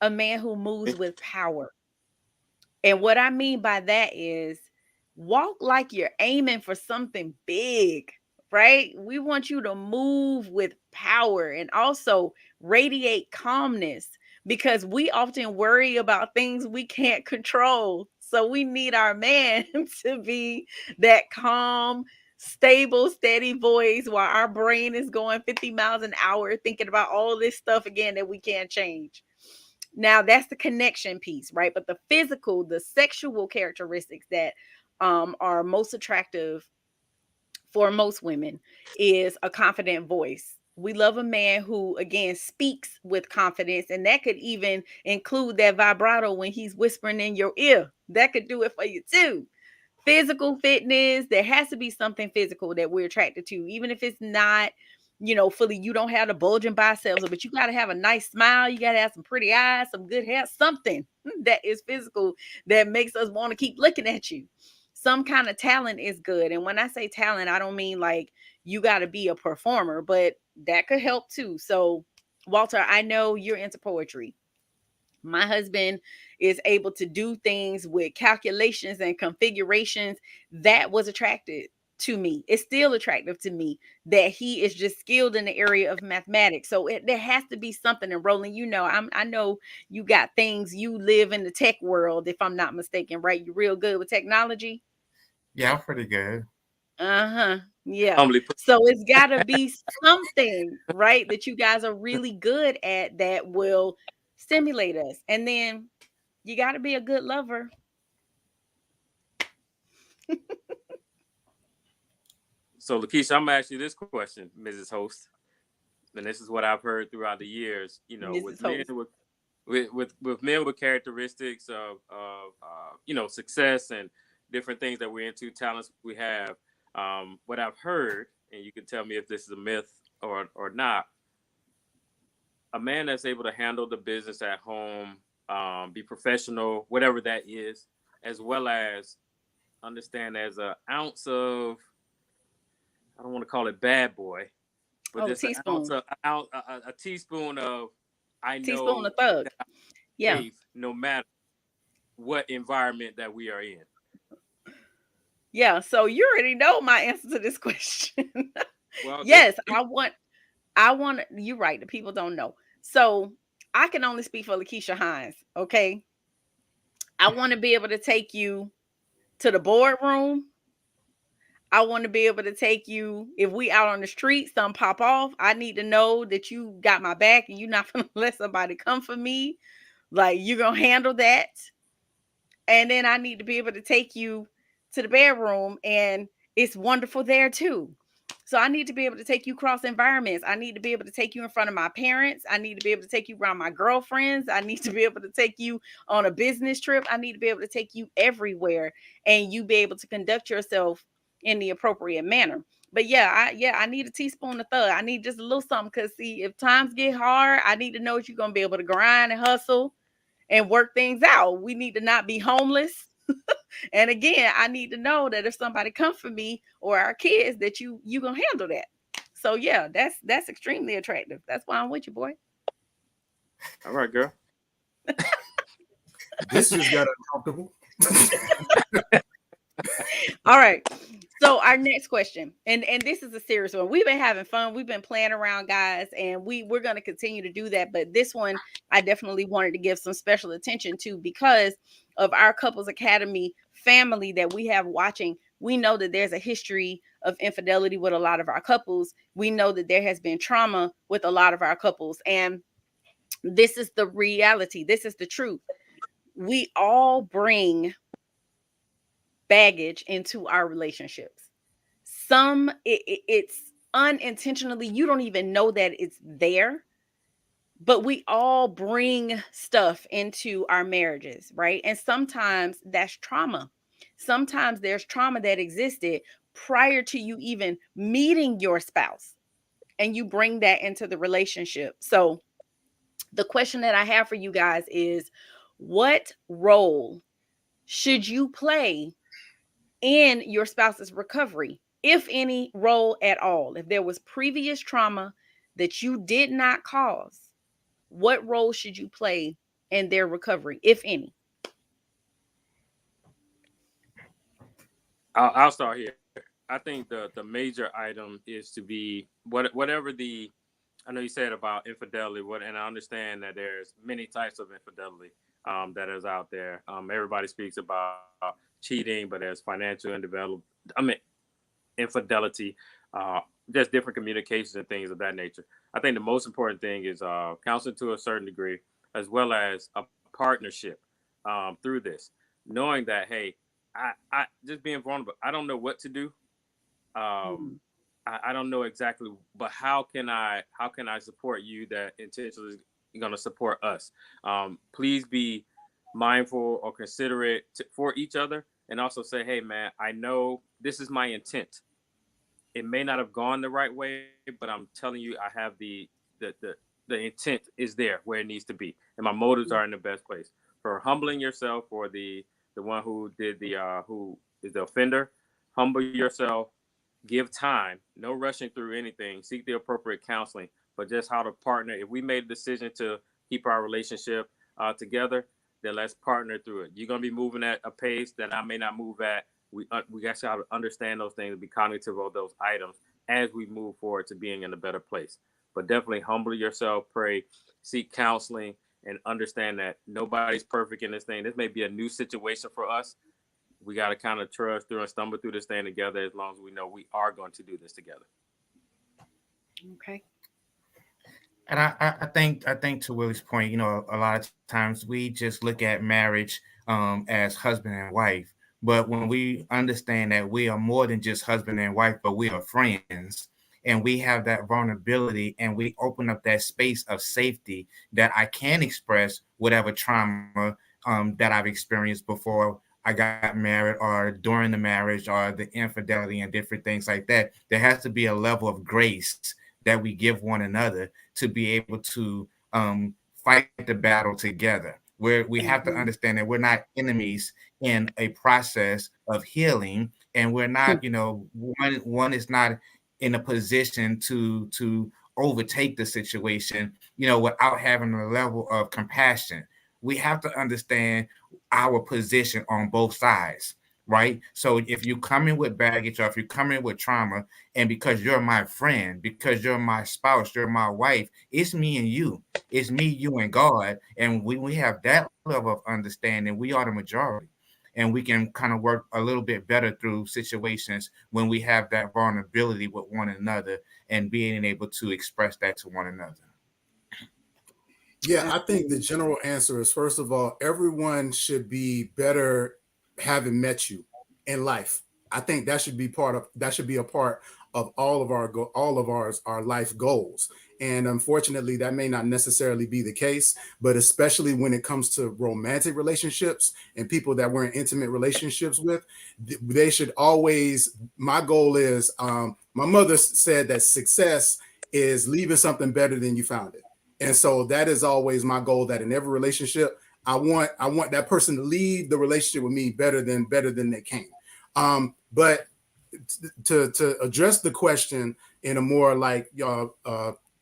a man who moves with power. And what I mean by that is walk like you're aiming for something big, right? We want you to move with power and also radiate calmness, because we often worry about things we can't control. So we need our man to be that calm, stable, steady voice while our brain is going 50 miles an hour thinking about all this stuff again that we can't change. Now that's the connection piece, right? But the physical, the sexual characteristics that are most attractive for most women is a confident voice. We love a man who, again, speaks with confidence, and that could even include that vibrato when he's whispering in your ear. That could do it for you too. Physical fitness, there has to be something physical that we're attracted to, even if it's not, fully, you don't have the bulging biceps, but you got to have a nice smile. You got to have some pretty eyes, some good hair, something that is physical that makes us want to keep looking at you. Some kind of talent is good. And when I say talent, I don't mean like you got to be a performer, but that could help too. So, Walter, I know you're into poetry. My husband is able to do things with calculations and configurations. That was attracted to me. It's still attractive to me that he is just skilled in the area of mathematics. So there has to be something. And Roland, I know you got things. You live in the tech world, if I'm not mistaken, right? You're real good with technology. Yeah, I'm pretty good. Uh-huh. Yeah. Humbly put. So it's got to be something, right, that you guys are really good at that will stimulate us. And then you got to be a good lover. So, LaKeesha, I'm gonna ask you this question, Mrs. Host, and this is what I've heard throughout the years. With Mrs. men Host. with men with characteristics of success and different things that we're into, talents we have. What I've heard, and you can tell me if this is a myth or not. A man that's able to handle the business at home, be professional, whatever that is, as well as understand there's an ounce of, I don't want to call it bad boy, but Oh, there's an ounce teaspoon. of a teaspoon of, I Teaspoon know of thug. that I'm Yeah. safe no matter what environment that we are in. Yeah. So you already know my answer to this question. Well, Yes, I want you're right. The people don't know. So I can only speak for LaKeisha Hines. Okay. I want to be able to take you to the boardroom. I want to be able to take you if we out on the street, some pop off. I need to know that you got my back and you're not gonna let somebody come for me. Like you're gonna handle that. And then I need to be able to take you to the bedroom and it's wonderful there too. So I need to be able to take you cross environments. I need to be able to take you in front of my parents. I need to be able to take you around my girlfriends. I need to be able to take you on a business trip. I need to be able to take you everywhere and you be able to conduct yourself in the appropriate manner. But I need a teaspoon of thug. I need just a little something because see, if times get hard, I need to know that you're gonna be able to grind and hustle and work things out. We need to not be homeless. And again, I need to know that if somebody come for me or our kids, that you gonna handle that. So yeah, that's extremely attractive. That's why I'm with you, boy. All right, girl. This just got uncomfortable. All right. So our next question, and this is a serious one. We've been having fun. We've been playing around, guys, and we're going to continue to do that. But this one, I definitely wanted to give some special attention to because of our Couples Academy family that we have watching. We know that there's a history of infidelity with a lot of our couples. We know that there has been trauma with a lot of our couples, and this is the reality. This is the truth. We all bring baggage into our relationships. It's unintentionally, you don't even know that it's there, but we all bring stuff into our marriages, right? And sometimes that's trauma. Sometimes there's trauma that existed prior to you even meeting your spouse, and you bring that into the relationship. So the question that I have for you guys is, what role should you play in your spouse's recovery, if any role at all? If there was previous trauma that you did not cause, what role should you play in their recovery, if any? I'll start here. I think the major item is to be whatever the, I know you said about infidelity. And I understand that there's many types of infidelity that is out there. Everybody speaks about cheating, but there's financial and develop. I mean, infidelity, just different communications and things of that nature. I think the most important thing is counseling to a certain degree, as well as a partnership through this, knowing that, hey, I just being vulnerable. I don't know what to do. Um, Mhm. I don't know exactly, but how can I support you that intentionally is going to support us? Please be mindful or considerate for each other, and also say, hey man, I know this is my intent. It may not have gone the right way, but I'm telling you, I have the intent is there where it needs to be, and my motives are in the best place. For humbling yourself, for the one who did the who is the offender, humble yourself, give time, no rushing through anything, seek the appropriate counseling, but just how to partner. If we made a decision to keep our relationship together, then let's partner through it. You're gonna be moving at a pace that I may not move at. We actually have to understand those things, be cognitive of those items as we move forward to being in a better place. But definitely humble yourself, pray, seek counseling, and understand that nobody's perfect in this thing. This may be a new situation for us. We got to kind of trust through and stumble through this thing together, as long as we know we are going to do this together. Okay. And I think to Willie's point, a lot of times we just look at marriage as husband and wife. But when we understand that we are more than just husband and wife, but we are friends, and we have that vulnerability, and we open up that space of safety that I can express whatever trauma that I've experienced before I got married, or during the marriage, or the infidelity and different things like that. There has to be a level of grace that we give one another to be able to fight the battle together. Where we have to Mhm. understand that we're not enemies in a process of healing, and we're not, one is not in a position to overtake the situation, without having a level of compassion. We have to understand our position on both sides, right? So if you come in with baggage, or if you come in with trauma, and because you're my friend, because you're my spouse, you're my wife, it's me and you. It's me, you, and God. And we have that level of understanding, we are the majority. And we can kind of work a little bit better through situations when we have that vulnerability with one another, and being able to express that to one another. Yeah, I think the Absolutely. general answer is, first of all, everyone should be better having met you in life. I think that should be a part of all of our life goals. And unfortunately, that may not necessarily be the case, but especially when it comes to romantic relationships and people that we're in intimate relationships with, they should always. My goal is, my mother said that success is leaving something better than you found it. And so that is always my goal, that in every relationship, I want that person to leave the relationship with me better than they came. But to address the question in a more like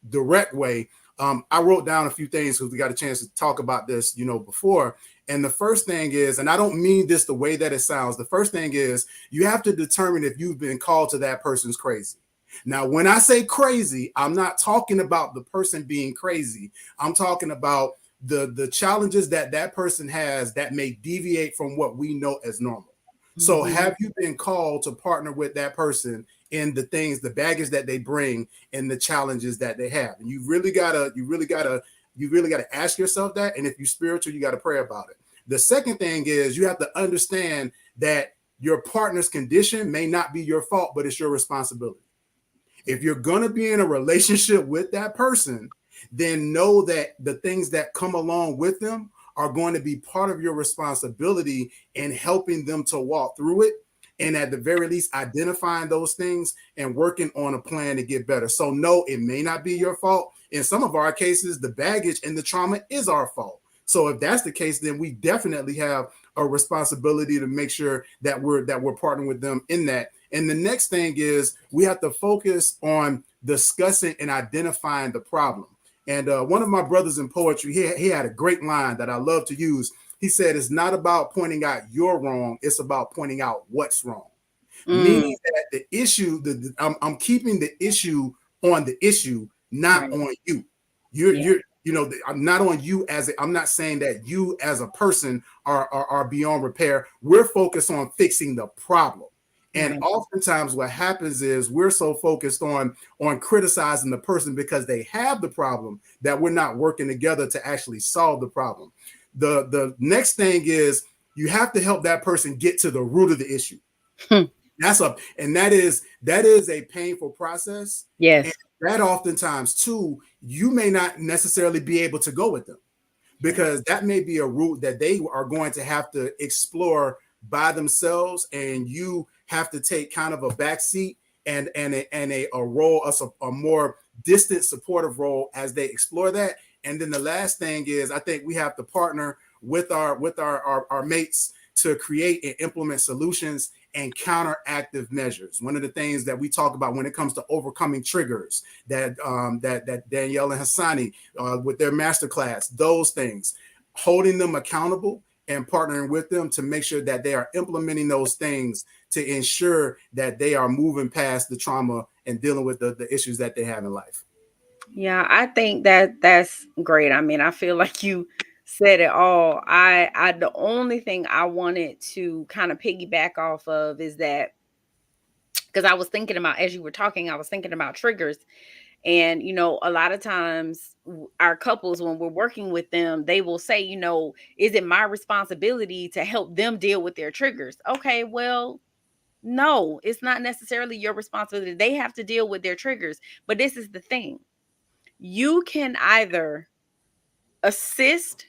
direct way, I wrote down a few things because we got a chance to talk about this, before. And the first thing is, and I don't mean this the way that it sounds. The first thing is, you have to determine if you've been called to that person's crazy. Now, when I say crazy, I'm not talking about the person being crazy. I'm talking about the challenges that person has that may deviate from what we know as normal. So Mhm. have you been called to partner with that person in the things, the baggage that they bring, and the challenges that they have? And you really gotta ask yourself that. And if you're spiritual, you got to pray about it. The second thing is, you have to understand that your partner's condition may not be your fault, but it's your responsibility. If you're going to be in a relationship with that person, then know that the things that come along with them are going to be part of your responsibility in helping them to walk through it. And at the very least, identifying those things and working on a plan to get better. So, no, it may not be your fault. In some of our cases, the baggage and the trauma is our fault. So, if that's the case, then we definitely have a responsibility to make sure that we're partnering with them in that. And the next thing is, we have to focus on discussing and identifying the problem. And one of my brothers in poetry, he had a great line that I love to use. He said, it's not about pointing out you're wrong, it's about pointing out what's wrong. Mm. Meaning that the issue, I'm keeping the issue on the issue, not Right. on you. Yeah. I'm not on you I'm not saying that you as a person are beyond repair. We're focused on fixing the problem. And Right. oftentimes what happens is we're so focused on criticizing the person because they have the problem that we're not working together to actually solve the problem. The next thing is you have to help that person get to the root of the issue. That is a painful process. And Yes. that oftentimes too, you may not necessarily be able to go with them because that may be a route that they are going to have to explore by themselves, and you have to take kind of a backseat and a role, a more distant supportive role as they explore that. And then the last thing is, I think we have to partner with our mates to create and implement solutions and counteractive measures. One of the things that we talk about when it comes to overcoming triggers, that Danielle and Hassani with their masterclass, those things, holding them accountable and partnering with them to make sure that they are implementing those things to ensure that they are moving past the trauma and dealing with the issues that they have in life. Yeah, I think that that's great. I mean, I feel like you said it all. I the only thing I wanted to kind of piggyback off of is that because I was thinking about as you were talking, I was thinking about triggers. And, a lot of times our couples, when we're working with them, they will say, is it my responsibility to help them deal with their triggers? Okay, well, no, it's not necessarily your responsibility. They have to deal with their triggers. But this is the thing, you can either assist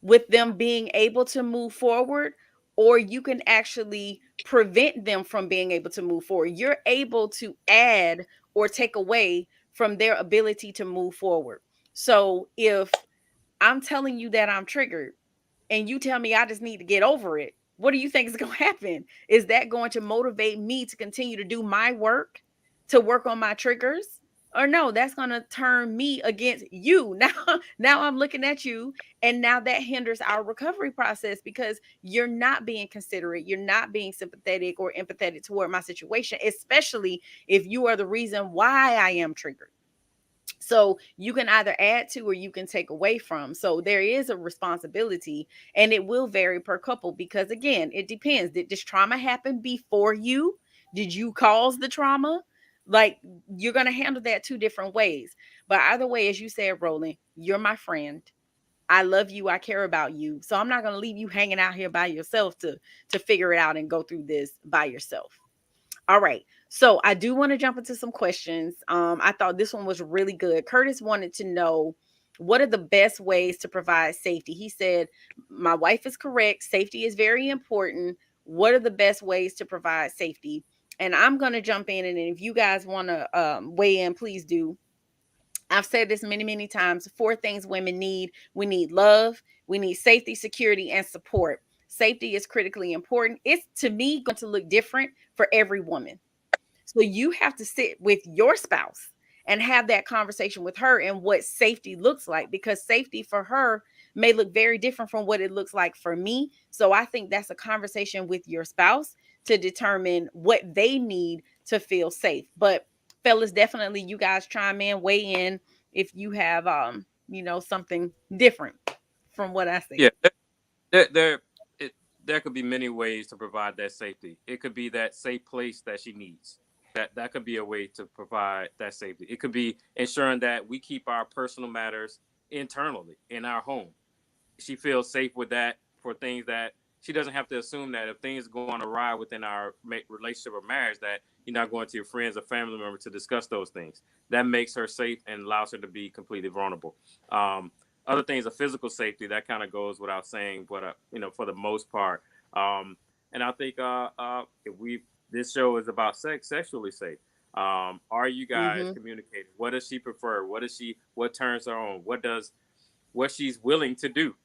with them being able to move forward, or you can actually prevent them from being able to move forward. You're able to add or take away from their ability to move forward. So if I'm telling you that I'm triggered and you tell me I just need to get over it, what do you think is going to happen? Is that going to motivate me to continue to do my work, to work on my triggers? Or no, that's going to turn me against you. Now I'm looking at you, and now that hinders our recovery process because you're not being considerate, you're not being sympathetic or empathetic toward my situation, especially if you are the reason why I am triggered. So you can either add to or you can take away from. So there is a responsibility, and it will vary per couple because, again, it depends. Did this trauma happen before you? Did you cause the trauma? Like, you're going to handle that two different ways. But either way, as you said, Roland, you're my friend. I love you. I care about you. So I'm not going to leave you hanging out here by yourself to figure it out and go through this by yourself. All right. So I do want to jump into some questions. I thought this one was really good. Curtis wanted to know, what are the best ways to provide safety? He said, my wife is correct. Safety is very important. What are the best ways to provide safety? And I'm going to jump in. And if you guys want to weigh in, please do. I've said this many, many times. 4 things women need: we need love, we need safety, security, and support. Safety is critically important. It's, to me, going to look different for every woman. So you have to sit with your spouse and have that conversation with her and what safety looks like, because safety for her may look very different from what it looks like for me. So I think that's a conversation with your spouse to determine what they need to feel safe. But fellas, definitely you guys chime in, weigh in if you have something different from what I Yeah, said. there it, there could be many ways to provide that safety. It could be that safe place that she needs. That could be a way to provide that safety. It could be ensuring that we keep our personal matters internally in our home. She feels safe with that for things that she doesn't have to assume that if things go on awry within our relationship or marriage, that you're not going to your friends or family members to discuss those things. That makes her safe and allows her to be completely vulnerable. Other things of physical safety that kind of goes without saying, but for the most part. And I think if we this show is about sex, sexually safe. Are you guys Mm-hmm. communicating? What does she prefer? What turns her on? What she's willing to do?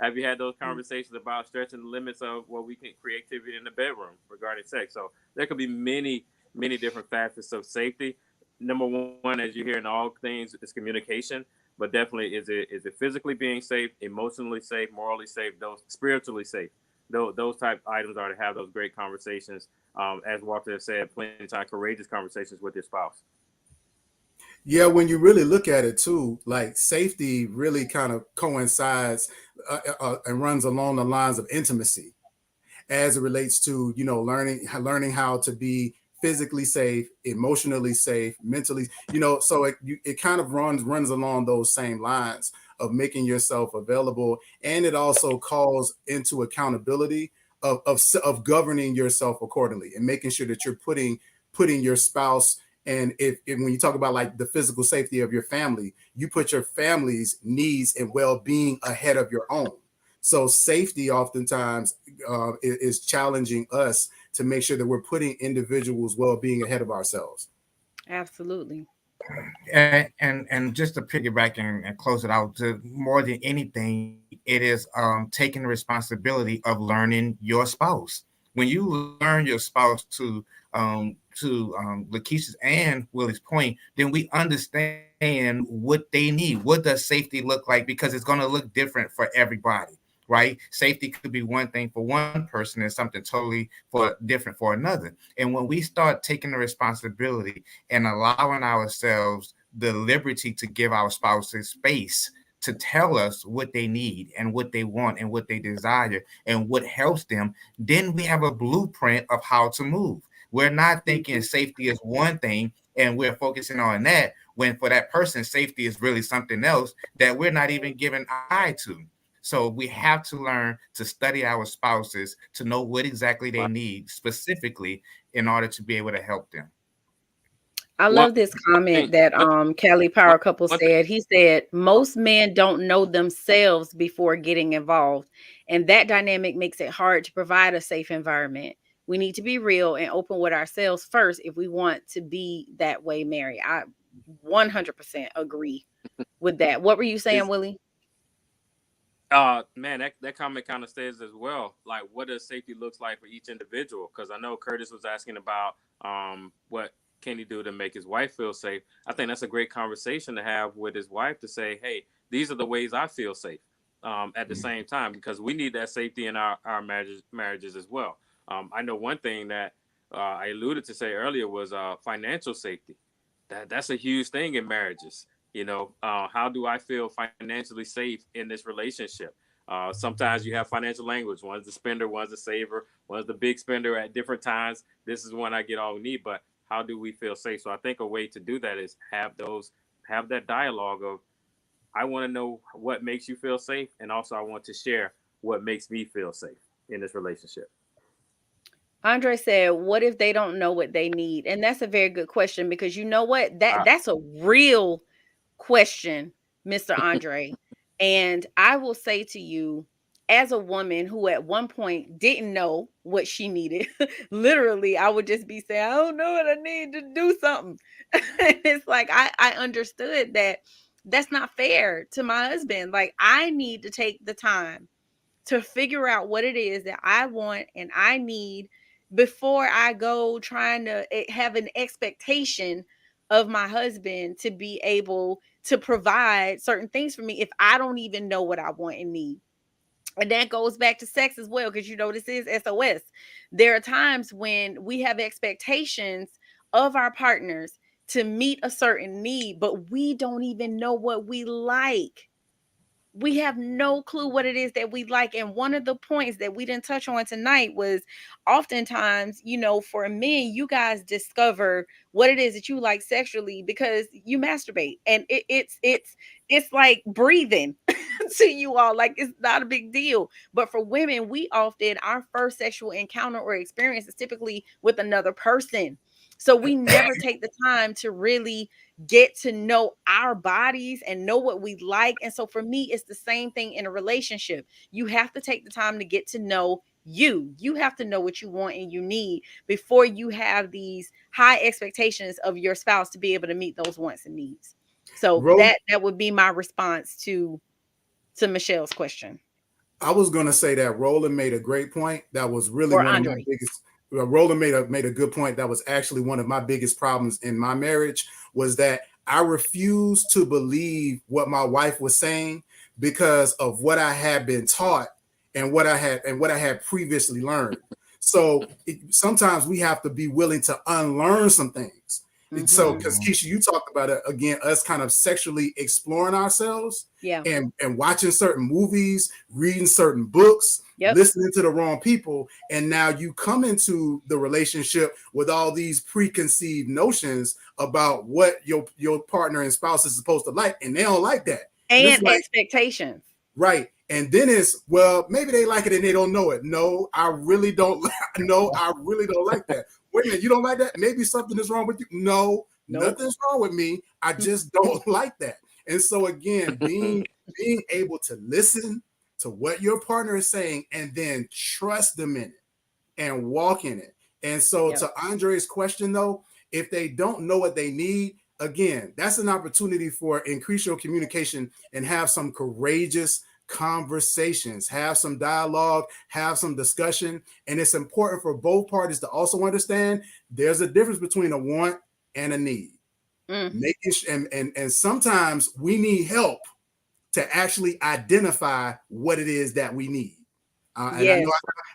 Have you had those conversations about stretching the limits of what we can creativity in the bedroom regarding sex? So there could be many different facets of safety. Number one, as you hear in all things, is communication. But definitely, is it physically being safe, emotionally safe, morally safe, those spiritually safe? Those type items are to have those great conversations. As Walter has said, plenty of time, courageous conversations with your spouse. Yeah, when you really look at it too, like safety really kind of coincides and runs along the lines of intimacy. as it relates to, you know, learning how to be physically safe, emotionally safe, mentally, you know. So it kind of runs along those same lines of making yourself available, and it also calls into accountability of governing yourself accordingly and making sure that you're putting your spouse, and if when you talk about like the physical safety of your family, you put your family's needs and well-being ahead of your own. So safety oftentimes is challenging us to make sure that we're putting individuals' well-being ahead of ourselves. Absolutely. And just to piggyback and close it out, to more than anything, it is taking the responsibility of learning your spouse. When you learn your spouse to LaKeisha's and Willie's point, then we understand what they need. What does safety look like? Because it's going to look different for everybody, right? Safety could be one thing for one person and something totally for different for another. And when we start taking the responsibility and allowing ourselves the liberty to give our spouses space to tell us what they need and what they want and what they desire and what helps them, then we have a blueprint of how to move. We're not thinking safety is one thing and we're focusing on that, when for that person, safety is really something else that we're not even giving eye to. So we have to learn to study our spouses to know what exactly they need specifically in order to be able to help them. I One love this thing, comment that Cali one, Power Couple one thing. said. He said most men don't know themselves before getting involved, and that dynamic makes it hard to provide a safe environment. We need to be real and open with ourselves first if we want to be that way, Mary. I 100% agree with that. What were you saying, Is Willie? man, that comment kind of stays as well. Like, what does safety looks like for each individual? Because I know Curtis was asking about what can he do to make his wife feel safe. I think that's a great conversation to have with his wife to say, hey, these are the ways I feel safe. At the same time, because we need that safety in our marriages as well. I know one thing that I alluded to say earlier was financial safety. That's a huge thing in marriages. You know, how do I feel financially safe in this relationship? Sometimes you have financial language. One's the spender, one's the saver, one's the big spender at different times. This is when I get all we need, but how do we feel safe? So I think a way to do that is have that dialogue of, I want to know what makes you feel safe, and also I want to share what makes me feel safe in this relationship. Andre said, "What if they don't know what they need?" And that's a very good question, because you know what? That's a real question, Mr. Andre. And I will say to you, as a woman who at one point didn't know what she needed, literally, I would just be saying, I don't know what I need to do something. It's like I understood that that's not fair to my husband. Like, I need to take the time to figure out what it is that I want and I need before I go trying to have an expectation of my husband to be able to provide certain things for me if I don't even know what I want and need. And that goes back to sex as well, because you know this is SOS. There are times when we have expectations of our partners to meet a certain need, but we don't even know what we like. We have no clue what it is that we like. And one of the points that we didn't touch on tonight was, oftentimes, you know, for men, you guys discover what it is that you like sexually because you masturbate, and it's like breathing to you all. Like, it's not a big deal. But for women, we often, our first sexual encounter or experience is typically with another person. So we never take the time to really get to know our bodies and know what we like. And so for me, it's the same thing in a relationship. You have to take the time to get to know you. You have to know what you want and you need before you have these high expectations of your spouse to be able to meet those wants and needs. So Roll, that would be my response to Michelle's question. I was going to say that Roland made a great point. That was really Or one of my Andre. biggest. Roland made a good point. That was actually one of my biggest problems in my marriage, was that I refused to believe what my wife was saying because of what I had been taught and what I had previously learned. So sometimes we have to be willing to unlearn some things. So, Mm-hmm. because Keisha, you talked about it again, us kind of sexually exploring ourselves, Yeah. and watching certain movies, reading certain books, Yep. listening to the wrong people, and now you come into the relationship with all these preconceived notions about what your partner and spouse is supposed to like, and they don't like that. And it's And like, expectations. right. And then it's, well, maybe they like it and they don't know it. No, I really don't. No, I really don't like that. Wait a minute, you don't like that? Maybe something is wrong with you. No, Nope. nothing's wrong with me. I just don't like that. And so again, being able to listen to what your partner is saying and then trust them in it and walk in it. And so Yep. to Andre's question though, if they don't know what they need, again, that's an opportunity for increase your communication and have some courageous conversations, have some dialogue, have some discussion. And it's important for both parties to also understand there's a difference between a want and a need. Making and sometimes we need help to actually identify what it is that we need. And Yes.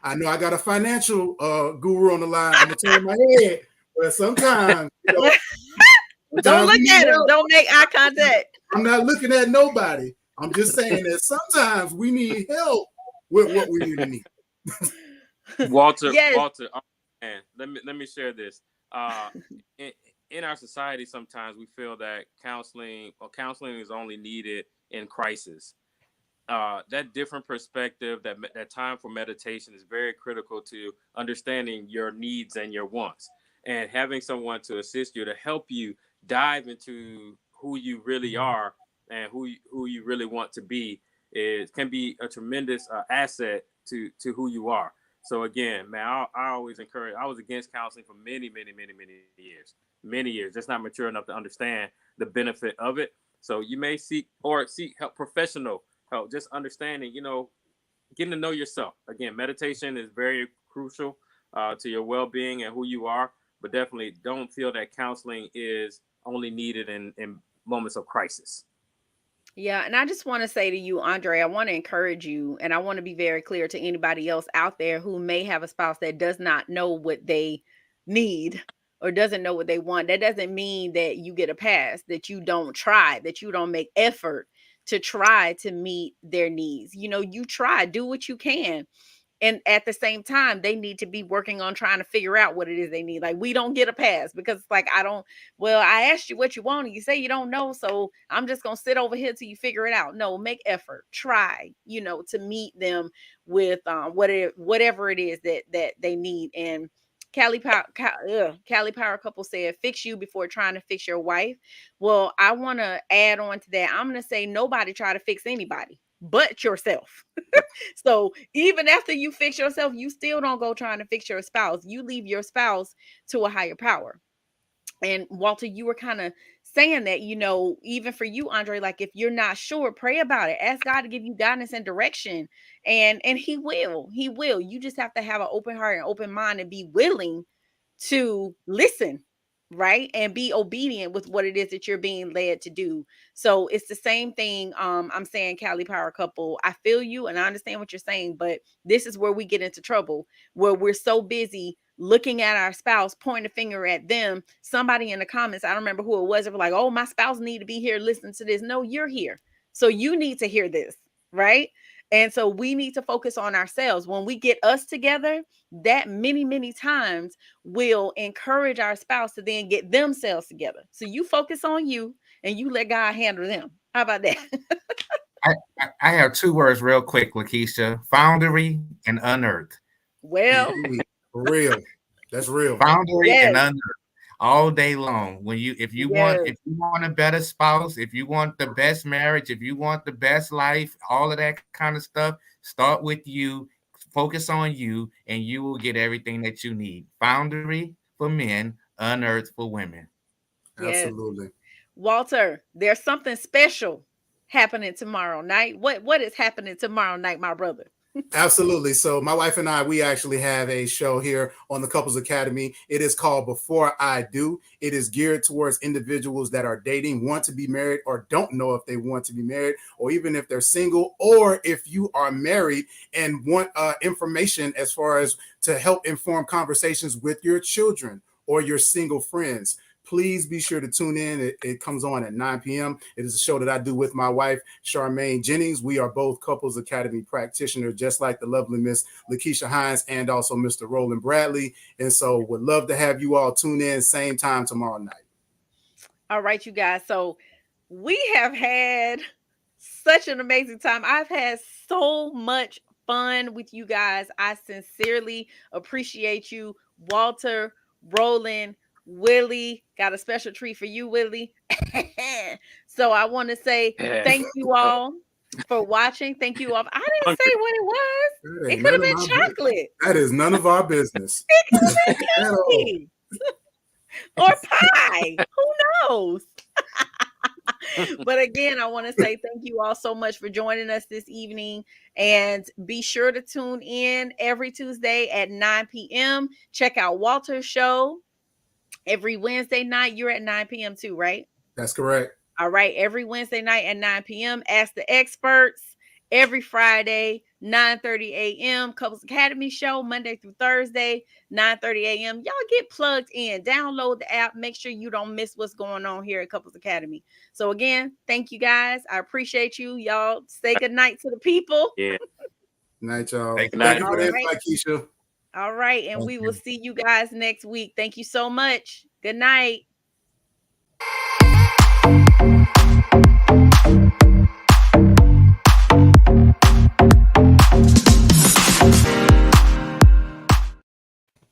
I know I got a financial guru on the line. I'm gonna turn my head, but sometimes, Don't look at him. Don't make eye contact. I'm not looking at nobody. I'm just saying that sometimes we need help with what we really need. Walter, Yes. Walter, man, let me share this. In our society, sometimes we feel that counseling is only needed in crisis. That different perspective, that time for meditation is very critical to understanding your needs and your wants, and having someone to assist you to help you dive into who you really are and who you really want to be can be a tremendous asset to who you are. So again, man, I always encourage. I was against counseling for many years, just not mature enough to understand the benefit of it. So you may seek help, professional help, just understanding, getting to know yourself. Again, meditation is very crucial to your well-being and who you are, but definitely don't feel that counseling is only needed in moments of crisis. Yeah, and I just want to say to you, Andre, I want to encourage you, and I want to be very clear to anybody else out there who may have a spouse that does not know what they need or doesn't know what they want. That doesn't mean that you get a pass, that you don't try, that you don't make effort to try to meet their needs. You try, do what you can. And at the same time, they need to be working on trying to figure out what it is they need. Like, we don't get a pass because it's like, I asked you what you want and you say you don't know, so I'm just gonna sit over here till you figure it out. No, make effort, try, to meet them with whatever it is that they need. And Cali Power Couple said, fix you before trying to fix your wife. Well, I want to add on to that. I'm going to say nobody try to fix anybody but yourself. So even after you fix yourself, you still don't go trying to fix your spouse. You leave your spouse to a higher power. And Walter, you were kind of saying that, even for you, Andre, like if you're not sure, pray about it. Ask God to give you guidance and direction. And he will. He will. You just have to have an open heart and open mind and be willing to listen, right? And be obedient with what it is that you're being led to do. So it's the same thing. I'm saying, Cali Power Couple, I feel you and I understand what you're saying, but this is where we get into trouble, where we're so busy looking at our spouse, pointing a finger at them. Somebody in the comments, I don't remember who it was, they were like, oh, my spouse need to be here listening to this. No, you're here. So you need to hear this, right? And so we need to focus on ourselves. When we get us together, that many times will encourage our spouse to then get themselves together. So you focus on you and you let God handle them. How about that? I have two words real quick, LaKeesha: foundry and unearthed. Well, For real. That's real. Foundry yes, and unearthed all day long. If you yes, want a better spouse, if you want the best marriage, if you want the best life, all of that kind of stuff, start with you. Focus on you, and you will get everything that you need. Foundry for men, unearthed for women. yes. Absolutely. Walter, there's something special happening tomorrow night. What is happening tomorrow night, my brother? Absolutely. So my wife and I, we actually have a show here on the Couples Academy. It is called Before I Do. It is geared towards individuals that are dating, want to be married, or don't know if they want to be married, or even if they're single, or if you are married and want information as far as to help inform conversations with your children or your single friends. Please be sure to tune in. It comes on at 9 p.m. It is a show that I do with my wife, Charmaine Jennings. We are both Couples Academy practitioners, just like the lovely Miss LaKeesha Hines and also Mr. Roland Bradley. And so would love to have you all tune in same time tomorrow night. All right, you guys. So we have had such an amazing time. I've had so much fun with you guys. I sincerely appreciate you, Walter, Roland, Willie. Got a special treat for you, Willie. So I want to say thank you all for watching. Thank you all. I didn't say what it was. It could have been chocolate. That is none of our business. It could have been cookies or pie. Who knows? But again, I want to say thank you all so much for joining us this evening, and be sure to tune in every Tuesday at 9 p.m. Check out Walter's show every Wednesday night. You're at 9 p.m. too, right? That's correct. All right. Every Wednesday night at 9 p.m. Ask the Experts. Every Friday, 9:30 a.m. Couples Academy show, Monday through Thursday, 9:30 a.m. Y'all get plugged in. Download the app. Make sure you don't miss what's going on here at Couples Academy. So again, thank you guys. I appreciate you. Y'all say good night to the people. Yeah. Night, y'all. Thank Thank you for All the right. invite, Keisha. All right. And we will see you guys next week. Thank you so much. Good night.